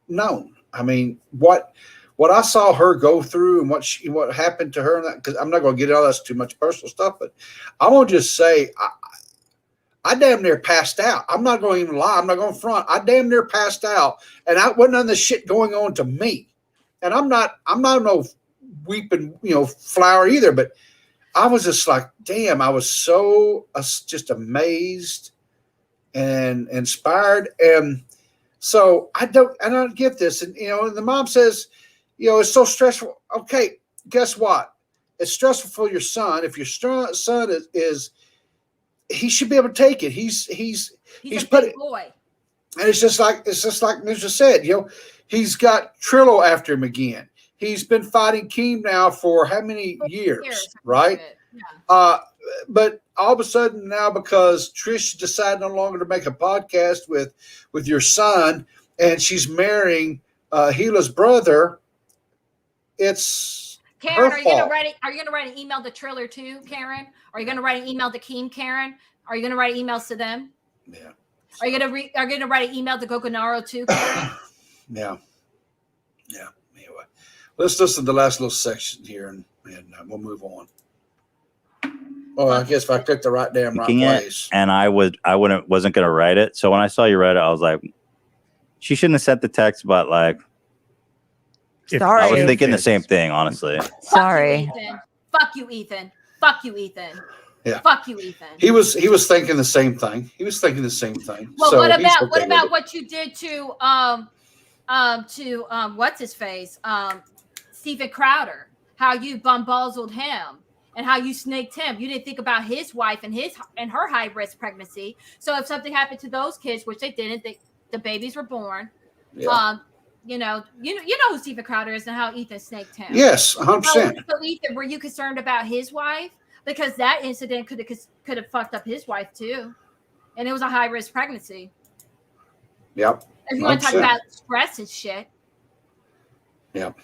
Speaker 1: known. I mean, what I saw her go through and what happened to her, because I'm not going to get into all that's too much personal stuff, but I want to just say I damn near passed out. I'm not going to even lie. I'm not going to front. I damn near passed out, and I wasn't none of this shit going on to me. And I'm not no weeping, flower either, but I was just like, damn, I was so just amazed and inspired. And so I don't get this. And, the mom says, it's so stressful. Okay, guess what? It's stressful for your son. If your son is he should be able to take it. He's a big
Speaker 2: boy.
Speaker 1: And it's just like Mr. said, he's got Trillo after him again. He's been fighting Keem now for how many years, right? Yeah. But all of a sudden now, because Trish decided no longer to make a podcast with your son, and she's marrying Gila's brother, it's
Speaker 2: Karen.
Speaker 1: her
Speaker 2: Are you
Speaker 1: fault.
Speaker 2: gonna write an email to Triller too, Karen? Are you gonna write an email to Keem, Karen? Are you gonna write emails to them?
Speaker 1: Yeah.
Speaker 2: Are you gonna write an email to Gokonaro too, Karen?
Speaker 1: Yeah. Anyway, let's listen to the last little section here, and we'll move on. Oh, I guess if I click the right place.
Speaker 6: And I wasn't gonna write it. So when I saw you write it, I was like, she shouldn't have sent the text, but like,
Speaker 5: sorry.
Speaker 6: I was thinking the same thing, honestly.
Speaker 5: Sorry.
Speaker 2: Fuck you, Ethan. Fuck you, Ethan.
Speaker 1: Yeah.
Speaker 2: Fuck you, Ethan.
Speaker 1: He was thinking the same thing.
Speaker 2: Well,
Speaker 1: so
Speaker 2: what about what you did to what's his face? Steven Crowder. How you bamboozled him and how you snaked him. You didn't think about his wife and her high risk pregnancy. So if something happened to those kids, which they didn't, the babies were born.
Speaker 1: Yeah.
Speaker 2: You know who Steven Crowder is and how Ethan snaked him.
Speaker 1: Yes, 100%.
Speaker 2: So Ethan, were you concerned about his wife? Because that incident could have fucked up his wife too, and it was a high risk pregnancy.
Speaker 1: Yep.
Speaker 2: If you want to talk about stress and shit.
Speaker 1: Yep.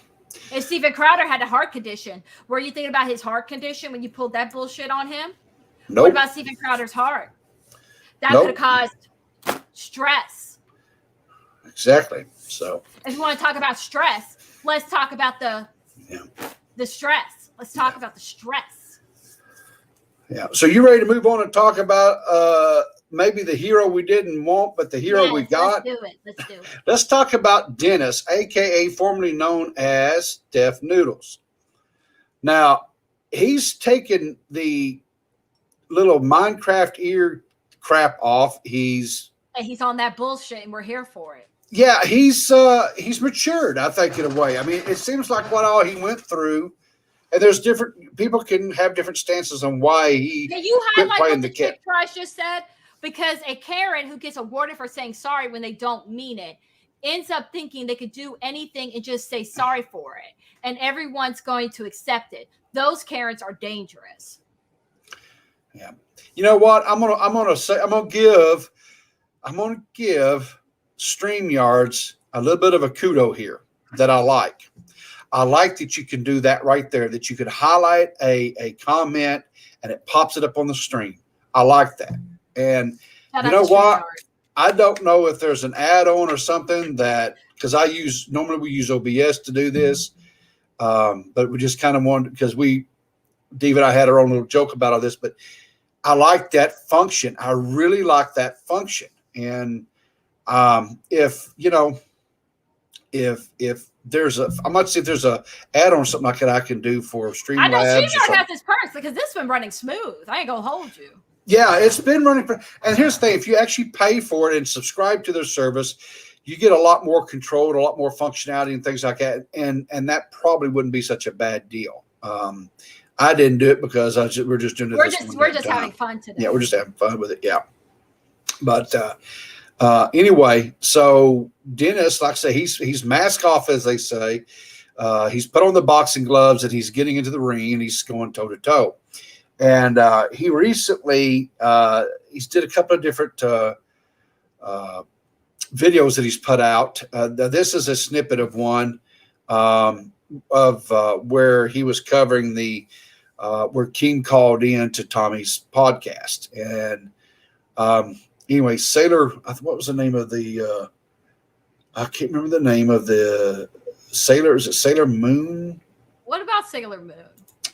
Speaker 2: And Steven Crowder had a heart condition. Were you thinking about his heart condition when you pulled that bullshit on him?
Speaker 1: Nope.
Speaker 2: What about Steven Crowder's heart? That could have caused stress.
Speaker 1: Exactly. So
Speaker 2: if you want to talk about stress, let's talk about the stress. Let's talk about the stress.
Speaker 1: Yeah. So you ready to move on and talk about maybe the hero we didn't want, but the hero we got?
Speaker 2: Let's do it.
Speaker 1: Let's talk about Dennis, aka formerly known as Def Noodles. Now, he's taken the little Minecraft ear crap off. He's
Speaker 2: on that bullshit, and we're here for it.
Speaker 1: Yeah, he's matured, I think, in a way. I mean, it seems like what all he went through. And there's different people can have different stances on why he quit playing the kid.
Speaker 2: Trish just said, because a Karen who gets awarded for saying sorry when they don't mean it ends up thinking they could do anything and just say sorry for it, and everyone's going to accept it. Those Karens are dangerous.
Speaker 1: Yeah, you know what? I'm gonna give StreamYards a little bit of a kudo here that I like. I like that you can do that right there, that you could highlight a comment and it pops it up on the stream. I like that. And you know what? I don't know if there's an add-on or something that, because normally we use OBS to do this, but we just kind of wanted, because Dave and I had our own little joke about all this, but I like that function. I really like that function. And if I'm not saying if there's a add-on or something like that I can do for StreamYard.
Speaker 2: I know StreamYard has this perks because this has been running smooth. I ain't gonna hold you.
Speaker 1: Yeah, it's been running. And here's the thing: if you actually pay for it and subscribe to their service, you get a lot more control and a lot more functionality and things like that. And that probably wouldn't be such a bad deal. I didn't do it because we're just doing it.
Speaker 2: We're just having fun today.
Speaker 1: Yeah, we're just having fun with it. Yeah, but. Anyway, so Dennis, like I say, he's mask off, as they say. He's put on the boxing gloves and he's getting into the ring and he's going toe to toe. And he recently he's did a couple of different videos that he's put out. This is a snippet of one of where he was covering the where Keem called in to Tommy's podcast. And anyway, Sailor, what was the name of the, I can't remember the name of the Sailor. Is it Sailor Moon?
Speaker 2: What about Sailor Moon?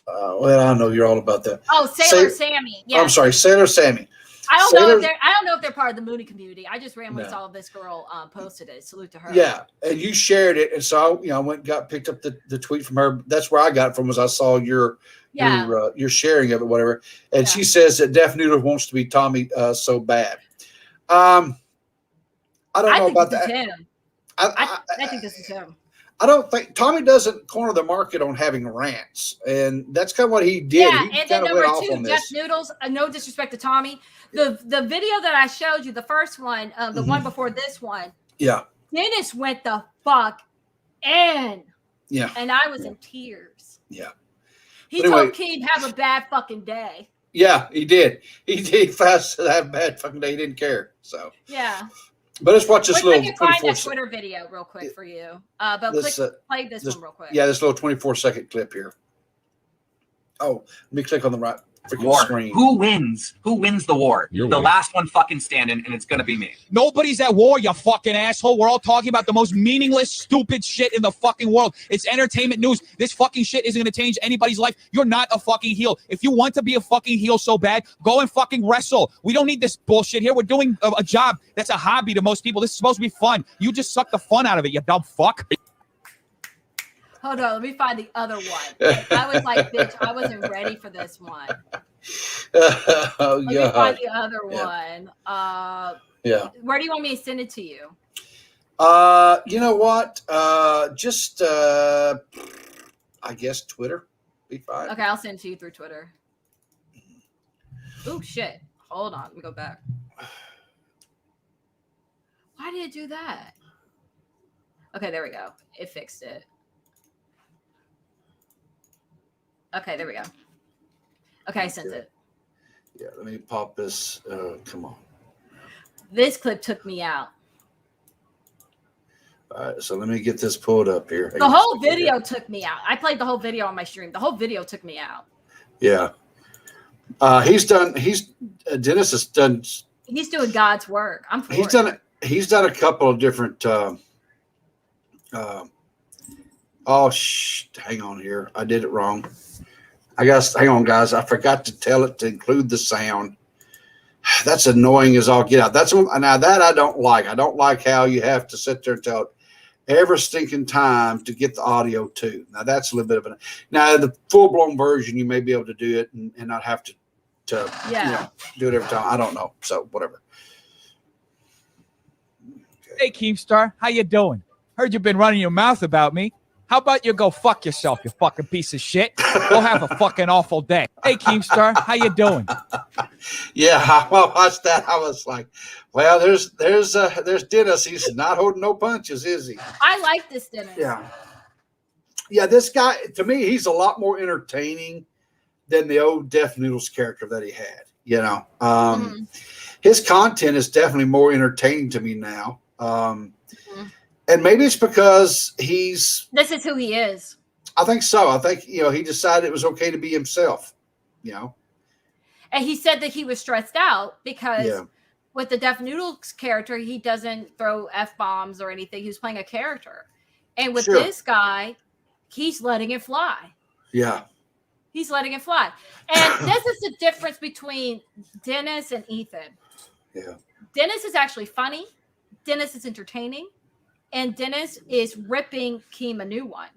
Speaker 1: Well, I know you're all about that.
Speaker 2: Oh, Sailor Sammy. Yeah.
Speaker 1: I'm sorry, Sailor Sammy.
Speaker 2: I don't know if they're part of the Mooney community. I just randomly saw this girl posted it. Salute to her.
Speaker 1: Yeah, and you shared it, and so I went and picked up the tweet from her. That's where I got it from. Was I saw your sharing of it, whatever. And she says that Def Noodle wants to be Tommy so bad. I don't know about that.
Speaker 2: I think this is him.
Speaker 1: I don't think Tommy doesn't corner the market on having rants, and that's kind of what he did.
Speaker 2: Yeah,
Speaker 1: he
Speaker 2: and then number two, Def
Speaker 1: this.
Speaker 2: Noodles. No disrespect to Tommy, the video that I showed you, the first one, the one before this one.
Speaker 1: Yeah,
Speaker 2: Dennis went the fuck in.
Speaker 1: Yeah,
Speaker 2: and I was in tears.
Speaker 1: Yeah,
Speaker 2: he told Keem have a bad fucking day.
Speaker 1: Yeah, he did. He fast to have a bad fucking day. He didn't care. So
Speaker 2: yeah.
Speaker 1: But let's watch this little.
Speaker 2: I can find that Twitter video real quick for you. But play this one real quick.
Speaker 1: Yeah, this little 24-second clip here. Oh, let me click on the right freaking screen.
Speaker 4: Who wins? Who wins the war? The last one fucking standing, and it's gonna be me.
Speaker 8: Nobody's at war, you fucking asshole. We're all talking about the most meaningless, stupid shit in the fucking world. It's entertainment news. This fucking shit isn't gonna change anybody's life. You're not a fucking heel. If you want to be a fucking heel so bad, go and fucking wrestle. We don't need this bullshit here. We're doing a job that's a hobby to most people. This is supposed to be fun. You just suck the fun out of it, you dumb fuck.
Speaker 2: Hold on, let me find the other one. I was like, bitch, I wasn't ready for this one. Let me find the other one. Where do you want me to send it to you?
Speaker 1: You know what? Just I guess Twitter be fine.
Speaker 2: Okay, I'll send it to you through Twitter. Oh shit. Hold on, let me go back. Why did it do that? Okay, there we go. It fixed it. Okay, there we go. Okay, I sent it.
Speaker 1: Yeah, let me pop this. Come on.
Speaker 2: This clip took me out.
Speaker 1: All right, so let me get this pulled up here.
Speaker 2: The whole video took me out. I played the whole video on my stream. The whole video took me out.
Speaker 1: Yeah. Dennis has done.
Speaker 2: He's doing God's work. I'm for it.
Speaker 1: He's done a couple of different. Hang on here. I did it wrong. Hang on, guys. I forgot to tell it to include the sound. That's annoying as all get out. Now that I don't like. I don't like how you have to sit there and tell it every stinking time to get the audio too. Now that's a little bit of now the full blown version, you may be able to do it and not have to do it every time. I don't know. So whatever.
Speaker 8: Okay. Hey Keemstar, how you doing? Heard you've been running your mouth about me. How about you go fuck yourself, you fucking piece of shit? Go have a fucking awful day. Hey, Keemstar, how you doing?
Speaker 1: Yeah, I watched that. I was like, well, there's Dennis. He's not holding no punches, is he?
Speaker 2: I like this Dennis.
Speaker 1: Yeah. This guy, to me, he's a lot more entertaining than the old Def Noodles character that he had. You know, his content is definitely more entertaining to me now. And maybe it's because this
Speaker 2: is who he is.
Speaker 1: I think so. I think, he decided it was okay to be himself,
Speaker 2: And he said that he was stressed out because with the Def Noodles character, he doesn't throw F-bombs or anything. He was playing a character. And with this guy, he's letting it fly.
Speaker 1: Yeah.
Speaker 2: He's letting it fly. And this is the difference between Dennis and Ethan.
Speaker 1: Yeah.
Speaker 2: Dennis is actually funny. Dennis is entertaining. And Dennis is ripping Keem a new one.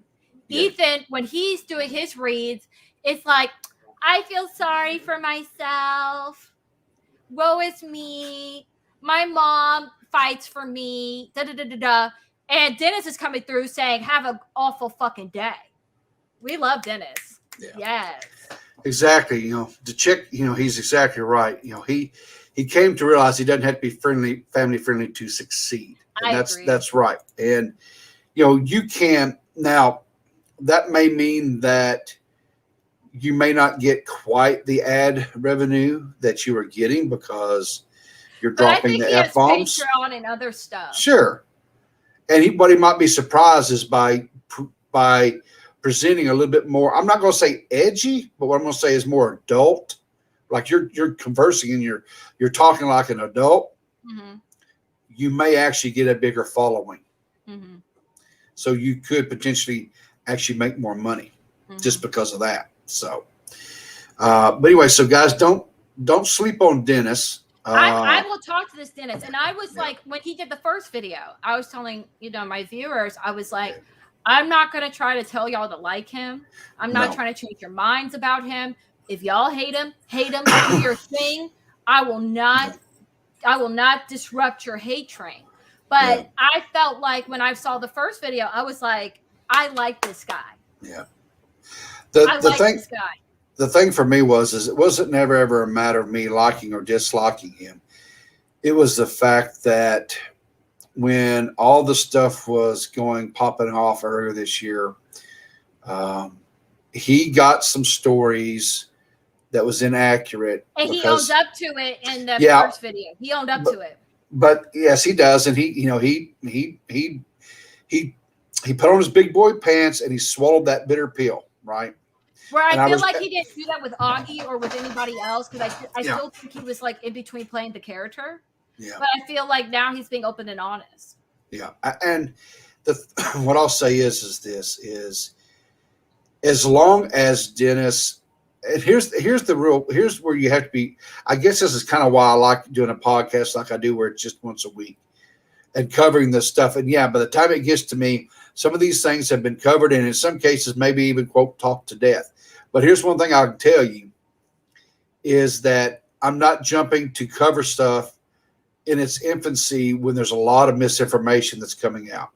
Speaker 2: Yeah. Ethan, when he's doing his reads, it's like, I feel sorry for myself. Woe is me. My mom fights for me. Da da da da da. And Dennis is coming through saying, have an awful fucking day. We love Dennis. Yeah. Yes.
Speaker 1: Exactly. The chick, he's exactly right. He came to realize he doesn't have to be family friendly to succeed. And that's right. And you can now that may mean that you may not get quite the ad revenue that you were getting because you're dropping the F-bombs.
Speaker 2: Patreon and other stuff.
Speaker 1: Sure. And what he might be surprised is by presenting a little bit more. I'm not going to say edgy, but what I'm going to say is more adult. Like you're conversing and you're talking like an adult.
Speaker 2: Mm-hmm.
Speaker 1: You may actually get a bigger following.
Speaker 2: Mm-hmm.
Speaker 1: So you could potentially actually make more money just because of that. So, but anyway, so guys, don't sleep on Dennis.
Speaker 2: I will talk to this Dennis. And I was like, when he did the first video, I was telling, my viewers, I was like, I'm not going to try to tell y'all to like him. I'm not trying to change your minds about him. If y'all hate him, do your thing. I will not disrupt your hate train. But I felt like when I saw the first video, I was like, I like this guy.
Speaker 1: Yeah.
Speaker 2: This guy.
Speaker 1: The thing for me is it wasn't never ever a matter of me liking or disliking him. It was the fact that when all the stuff was popping off earlier this year, he got some stories that was inaccurate.
Speaker 2: And he owns up to it in the first video. He owned up to it.
Speaker 1: But yes, he does. And he put on his big boy pants and he swallowed that bitter pill, right?
Speaker 2: Where I feel like he didn't do that with Augie or with anybody else, because I still think he was like in between playing the character. Yeah. But I feel like now he's being open and honest. Yeah.
Speaker 1: And what I'll say is as long as Dennis, and here's where you have to be. I guess this is kind of why I like doing a podcast like I do, where it's just once a week and covering this stuff. And by the time it gets to me, some of these things have been covered, and in some cases, maybe even quote talked to death. But here's one thing I can tell you is that I'm not jumping to cover stuff in its infancy when there's a lot of misinformation that's coming out.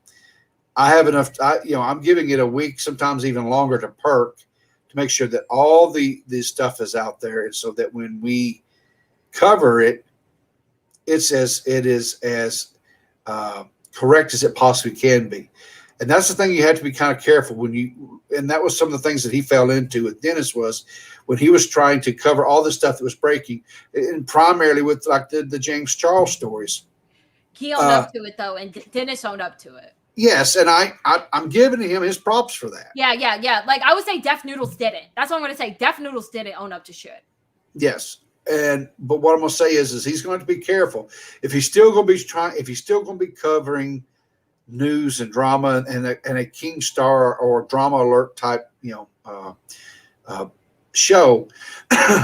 Speaker 1: I have enough. I'm giving it a week, sometimes even longer, to perk, to make sure that all the stuff is out there, and so that when we cover it, it is as correct as it possibly can be. And that's the thing you have to be kind of careful and that was some of the things that he fell into with Dennis, was when he was trying to cover all the stuff that was breaking, and primarily with like the James Charles stories.
Speaker 2: He owned up to it though, and Dennis owned up to it.
Speaker 1: Yes, and I'm giving him his props for that.
Speaker 2: Yeah. Like I would say Def Noodles did it. That's what I'm going to say. Def Noodles did it, own up to shit.
Speaker 1: Yes. But what I'm going to say is he's going to be careful. If he's still going to be covering news and drama and a Keemstar or Drama Alert type, show,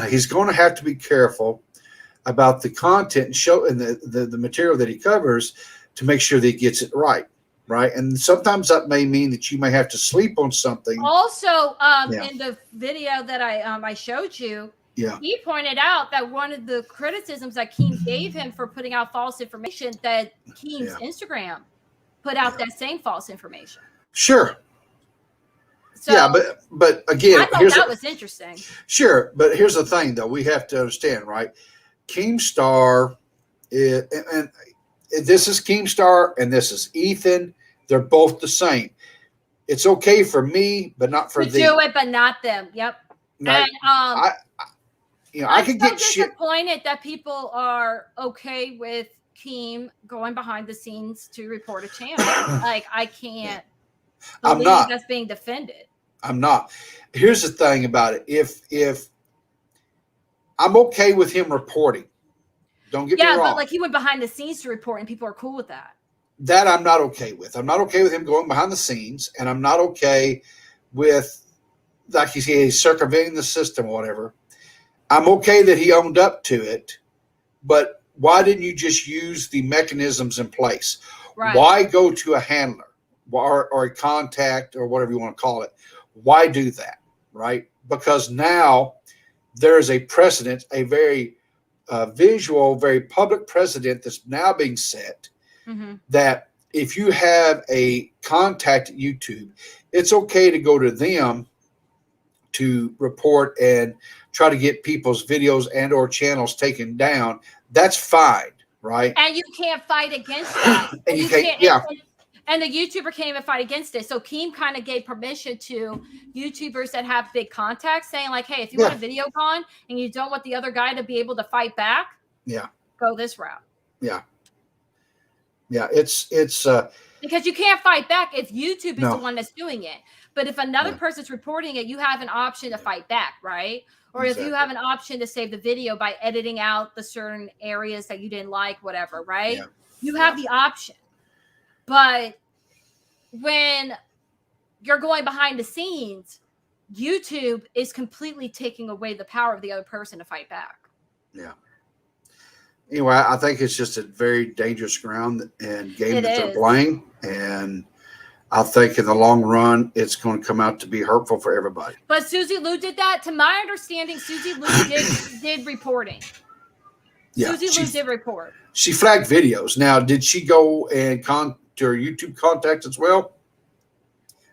Speaker 1: he's going to have to be careful about the content and show and the material that he covers to make sure that he gets it right. Right. And sometimes that may mean that you may have to sleep on something.
Speaker 2: Also, in the video that I showed you, he pointed out that one of the criticisms that Keems gave him for putting out false information, that Keems Instagram put out that same false information.
Speaker 1: Sure. So, but again,
Speaker 2: I thought that was interesting.
Speaker 1: Sure. But here's the thing, though. We have to understand, right? Keemstar and this is Keemstar and this is Ethan. They're both the same. It's okay for me, but not for them.
Speaker 2: Do it, but not them. Yep.
Speaker 1: Right.
Speaker 2: And
Speaker 1: I could get
Speaker 2: disappointed that people are okay with Keem going behind the scenes to report a channel. Like I can't believe that's being defended.
Speaker 1: I'm not. Here's the thing about it. If I'm okay with him reporting, don't get me wrong.
Speaker 2: But like he went behind the scenes to report, and people are cool with that.
Speaker 1: That I'm not okay with. I'm not okay with him going behind the scenes, and I'm not okay with, like he's circumventing the system or whatever. I'm okay that he owned up to it, but why didn't you just use the mechanisms in place? Right. Why go to a handler or a contact or whatever you want to call it? Why do that, right? Because now there is a precedent, a very visual, very public precedent that's now being set, that if you have a contact at YouTube, it's okay to go to them to report and try to get people's videos and or channels taken down. That's fine, right?
Speaker 2: And you can't fight against that.
Speaker 1: And you can't.
Speaker 2: And the YouTuber can't even fight against it. So Keem kind of gave permission to YouTubers that have big contacts, saying like, hey, if you want a video gone and you don't want the other guy to be able to fight back, go this route.
Speaker 1: Yeah. Yeah, it's
Speaker 2: because you can't fight back if YouTube is
Speaker 1: No.
Speaker 2: the one that's doing it. But if another
Speaker 1: Yeah.
Speaker 2: person's reporting it, you have an option to fight back, right? Or if you
Speaker 1: Exactly.
Speaker 2: have an option to save the video by editing out the certain areas that you didn't like, whatever, right?
Speaker 1: Yeah.
Speaker 2: You have the option. But when you're going behind the scenes, YouTube is completely taking away the power of the other person to fight back.
Speaker 1: Yeah. Anyway, I think it's just a very dangerous ground and game
Speaker 2: It
Speaker 1: that they're
Speaker 2: is.
Speaker 1: playing. And I think in the long run, it's going to come out to be hurtful for everybody.
Speaker 2: But Susie Lou did that. To my understanding, Susie Lou did reporting.
Speaker 1: Yeah,
Speaker 2: Susie Lou did report.
Speaker 1: she flagged videos. Now, did she go and to her YouTube contacts as well?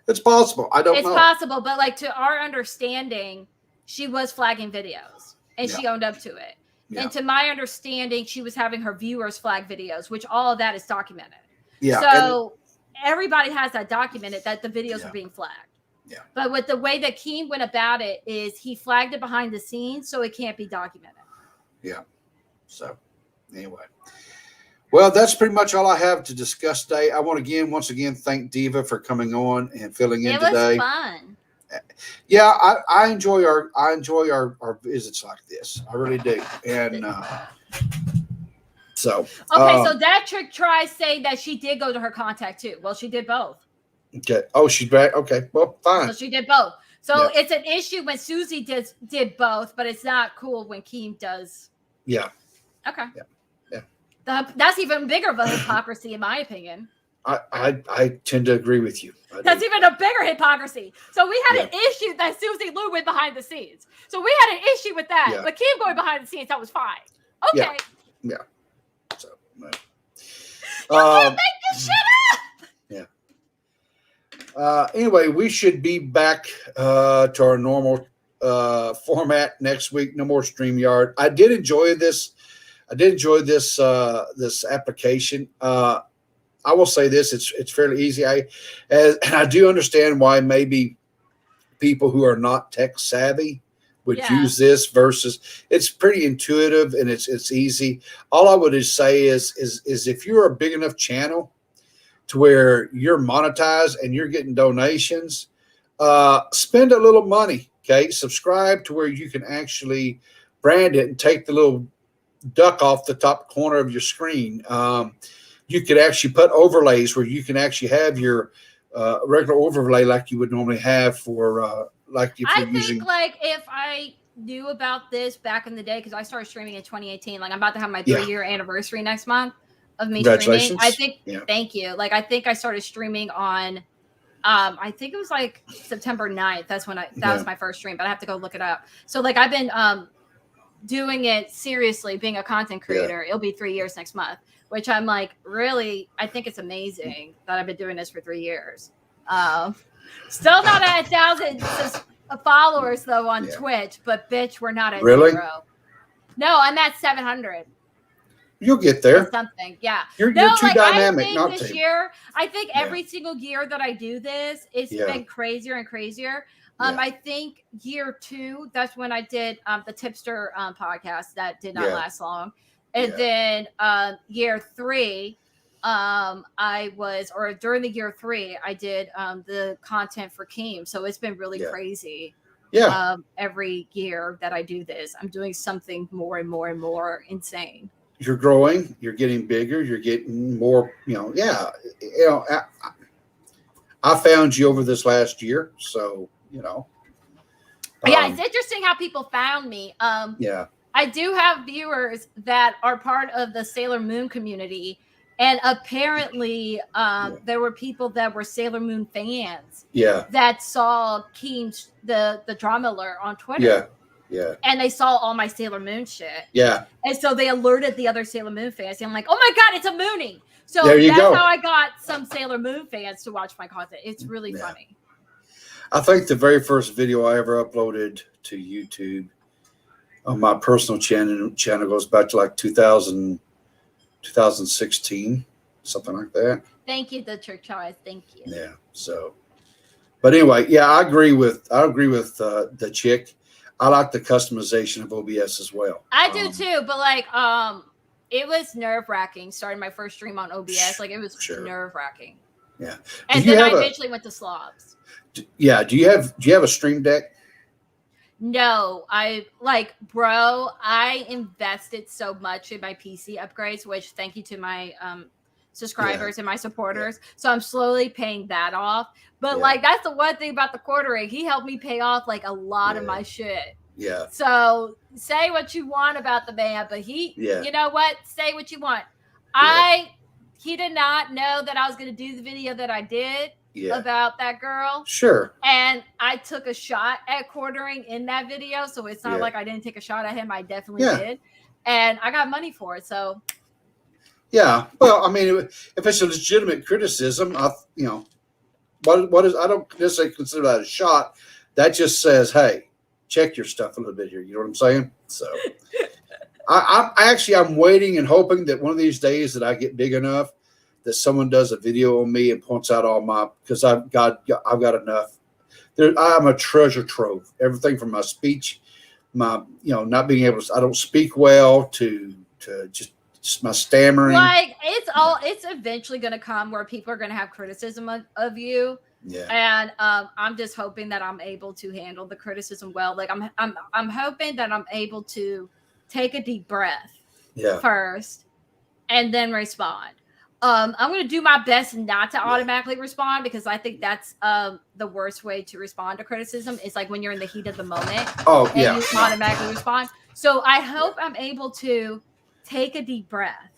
Speaker 1: It's possible. I don't know.
Speaker 2: It's possible, but like to our understanding, she was flagging videos and she owned up to it.
Speaker 1: Yeah.
Speaker 2: And to my understanding, she was having her viewers flag videos, which all of that is documented.
Speaker 1: Yeah.
Speaker 2: So everybody has that documented that the videos
Speaker 1: Yeah.
Speaker 2: were being flagged.
Speaker 1: Yeah.
Speaker 2: But with the way that Keem went about it is he flagged it behind the scenes, so it can't be documented.
Speaker 1: Yeah. So anyway. Well, that's pretty much all I have to discuss today. I want to once again thank Diva for coming on and filling in
Speaker 2: It was
Speaker 1: today.
Speaker 2: fun.
Speaker 1: Yeah, I enjoy our visits like this. I really do. And so
Speaker 2: Okay, so that trick tries saying that she did go to her contact too. Well, she did both.
Speaker 1: okay. Oh, she's back. Okay. Well, fine.
Speaker 2: So she did both. So
Speaker 1: Yeah.
Speaker 2: it's an issue when Susie did both, but it's not cool when Keem does.
Speaker 1: Yeah.
Speaker 2: Okay.
Speaker 1: Yeah.
Speaker 2: That's even bigger of a hypocrisy, in my opinion.
Speaker 1: I tend to agree with you.
Speaker 2: That's even a bigger hypocrisy. So we had an issue that Susie Lou went behind the scenes. So we had an issue with that.
Speaker 1: Yeah.
Speaker 2: But Keem going behind the scenes, that was fine. Okay.
Speaker 1: Yeah. So
Speaker 2: You can't make this shit up.
Speaker 1: Anyway, we should be back to our normal format next week. No more StreamYard. I did enjoy this this application. I will say this: it's fairly easy. And I do understand why maybe people who are not tech savvy would use this versus it's pretty intuitive and it's easy. All I would just say is if you're a big enough channel to where you're monetized and you're getting donations, spend a little money. Okay, subscribe to where you can actually brand it and take the little duck off the top corner of your screen. You could actually put overlays where you can actually have your regular overlay like you would normally have for like if you're using.
Speaker 2: Like if I knew about this back in the day, because I started streaming in 2018, like I'm about to have my 3-year anniversary next month of me streaming. I think thank you. Like I think I started streaming on I think it was like September 9th. That's when that was my first stream, but I have to go look it up. So like I've been doing it seriously, being a content creator. It'll be 3 years next month, which I'm like, really, I think it's amazing that I've been doing this for 3 years. Still not at 1,000 followers though on Twitch, but bitch, we're not at 0. No, I'm at 700.
Speaker 1: You'll get there.
Speaker 2: Something, yeah.
Speaker 1: You're too dynamic, not
Speaker 2: this
Speaker 1: to.
Speaker 2: year, I think every single year that I do this, it's been crazier and crazier. I think year 2, that's when I did the Tipster podcast that did not last long. And then year 3, during the year 3, I did the content for Keems. So it's been really crazy.
Speaker 1: Yeah.
Speaker 2: Every year that I do this, I'm doing something more and more and more insane.
Speaker 1: You're growing, you're getting bigger, you're getting more, I found you over this last year. So,
Speaker 2: it's interesting how people found me. I do have viewers that are part of the Sailor Moon community, and apparently there were people that were Sailor Moon fans that saw Keems, the drama alert on Twitter. And they saw all my Sailor Moon shit. And so they alerted the other Sailor Moon fans. And I'm like, oh my God, it's a Moonie. So that's how I got some Sailor Moon fans to watch my content. It's really funny.
Speaker 1: I think the very first video I ever uploaded to YouTube on my personal channel goes back to like 2016, something like that.
Speaker 2: Thank you, the Trick Choice. Thank you.
Speaker 1: Yeah. So, but anyway, I agree with the chick. I like the customization of OBS as well.
Speaker 2: I do too, but like it was nerve wracking starting my first stream on OBS. Like it was nerve wracking.
Speaker 1: Yeah.
Speaker 2: And then I eventually went to slobs.
Speaker 1: Yeah. Do you have a stream deck?
Speaker 2: No, I invested so much in my PC upgrades, which thank you to my subscribers and my supporters. So I'm slowly paying that off. But like that's the one thing about the quartering. He helped me pay off like a lot of my shit.
Speaker 1: Yeah.
Speaker 2: So say what you want about the man, but you know what? Say what you want. He did not know that I was going to do the video that I did about that girl.
Speaker 1: Sure.
Speaker 2: And I took a shot at quartering in that video. So it's not like I didn't take a shot at him. I definitely did. And I got money for it. So.
Speaker 1: Yeah. Well, I mean, if it's a legitimate criticism, what is, I don't necessarily consider that a shot. That just says, hey, check your stuff a little bit here. You know what I'm saying? So I'm waiting and hoping that one of these days that I get big enough that someone does a video on me and points out all my, because I've got enough. I'm a treasure trove. Everything from my speech, my, not being able to, I don't speak well to just my stammering.
Speaker 2: Like it's eventually going to come where people are going to have criticism of you.
Speaker 1: Yeah.
Speaker 2: And I'm just hoping that I'm able to handle the criticism well. Like I'm hoping that I'm able to take a deep breath first and then respond. I'm going to do my best not to automatically respond, because I think that's the worst way to respond to criticism. Is like when you're in the heat of the moment.
Speaker 1: Oh,
Speaker 2: and you automatically respond. So I hope I'm able to take a deep breath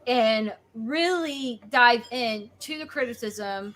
Speaker 2: and really dive into the criticism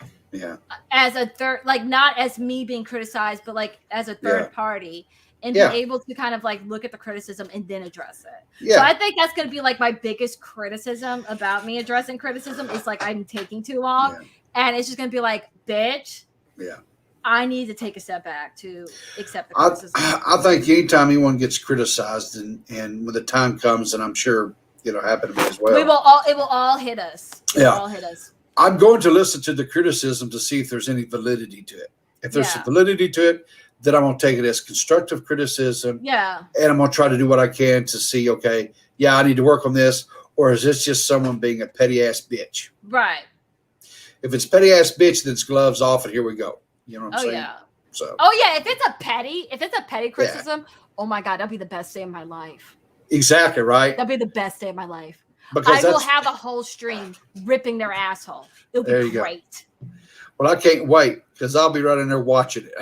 Speaker 2: as a third, like not as me being criticized, but like as a third party, and be able to kind of like look at the criticism and then address it. Yeah. So I think that's going to be like my biggest criticism about me addressing criticism is like I'm taking too long, and it's just going to be like, bitch. Yeah. I need to take a step back to accept the criticism.
Speaker 1: I think anytime anyone gets criticized, and when the time comes, and I'm sure it'll happen to me as well.
Speaker 2: It will all hit us. It will all hit us.
Speaker 1: I'm going to listen to the criticism to see if there's any validity to it. If there's some validity to it, then I'm going to take it as constructive criticism. Yeah. And I'm going to try to do what I can to see, okay, I need to work on this, or is this just someone being a petty ass bitch?
Speaker 2: Right.
Speaker 1: If it's petty ass bitch, then it's gloves off, and here we go. You know what I'm saying?
Speaker 2: Yeah. So. Oh yeah. If it's a petty criticism, oh my God, that'd be the best day of my life.
Speaker 1: Exactly right.
Speaker 2: That'd be the best day of my life. Because I will have a whole stream ripping their asshole. It'll be great.
Speaker 1: Well, I can't wait, because I'll be right in there watching it.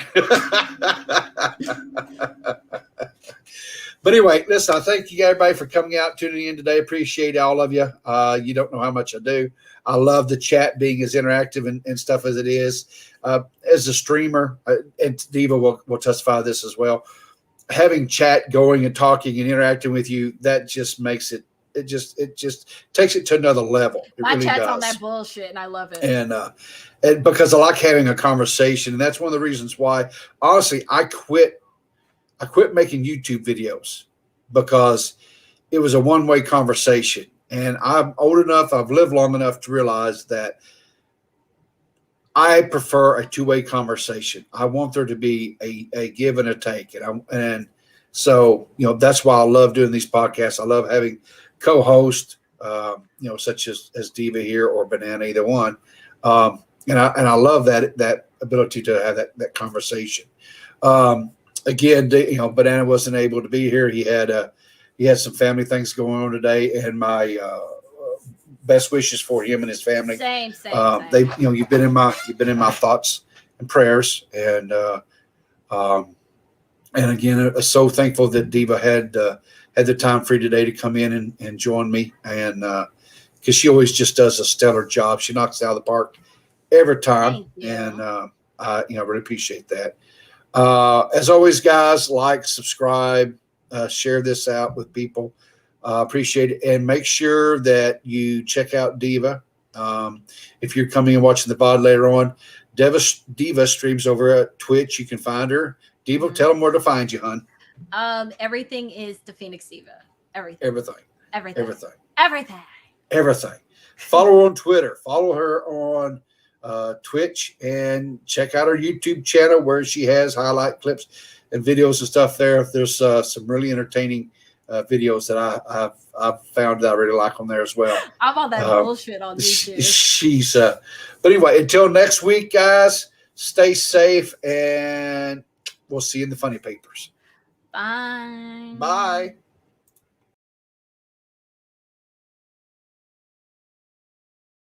Speaker 1: But anyway, listen, I thank you everybody for coming out, tuning in today. Appreciate all of you. You don't know how much I do. I love the chat being as interactive and stuff as it is. As a streamer, and Diva will testify this as well, having chat going and talking and interacting with you, that just makes it, it just takes it to another level.
Speaker 2: My really chat's on that bullshit, and I love it.
Speaker 1: And because I like having a conversation, and that's one of the reasons why, honestly, I quit making YouTube videos, because it was a one-way conversation. And I'm old enough, I've lived long enough to realize that I prefer a two-way conversation. I want there to be a give and a take. And so, that's why I love doing these podcasts. I love having co-hosts, such as Diva here or Banana, either one. And I love that ability to have that conversation. Again, Banana wasn't able to be here. He had some family things going on today, and my best wishes for him and his family.
Speaker 2: Same.
Speaker 1: They, you've been in my thoughts and prayers, and again, so thankful that Diva had the time free today to come in and join me, and because she always just does a stellar job. She knocks it out of the park every time, and I really appreciate that. As always, guys, like, subscribe, share this out with people. Appreciate it. And make sure that you check out Diva. If you're coming and watching the VOD later on, Diva streams over at Twitch. You can find her. Diva, tell them where to find you, hon.
Speaker 2: Everything is Daphoenixdiva.
Speaker 1: Everything. Follow her on Twitter. Follow her on Twitch, and check out her YouTube channel where she has highlight clips and videos and stuff there. There's some really entertaining videos that I've found that I really like on there as well.
Speaker 2: I'm on that bullshit on YouTube.
Speaker 1: She's but anyway, until next week, guys, stay safe, and we'll see you in the funny papers.
Speaker 2: Bye.
Speaker 1: Bye.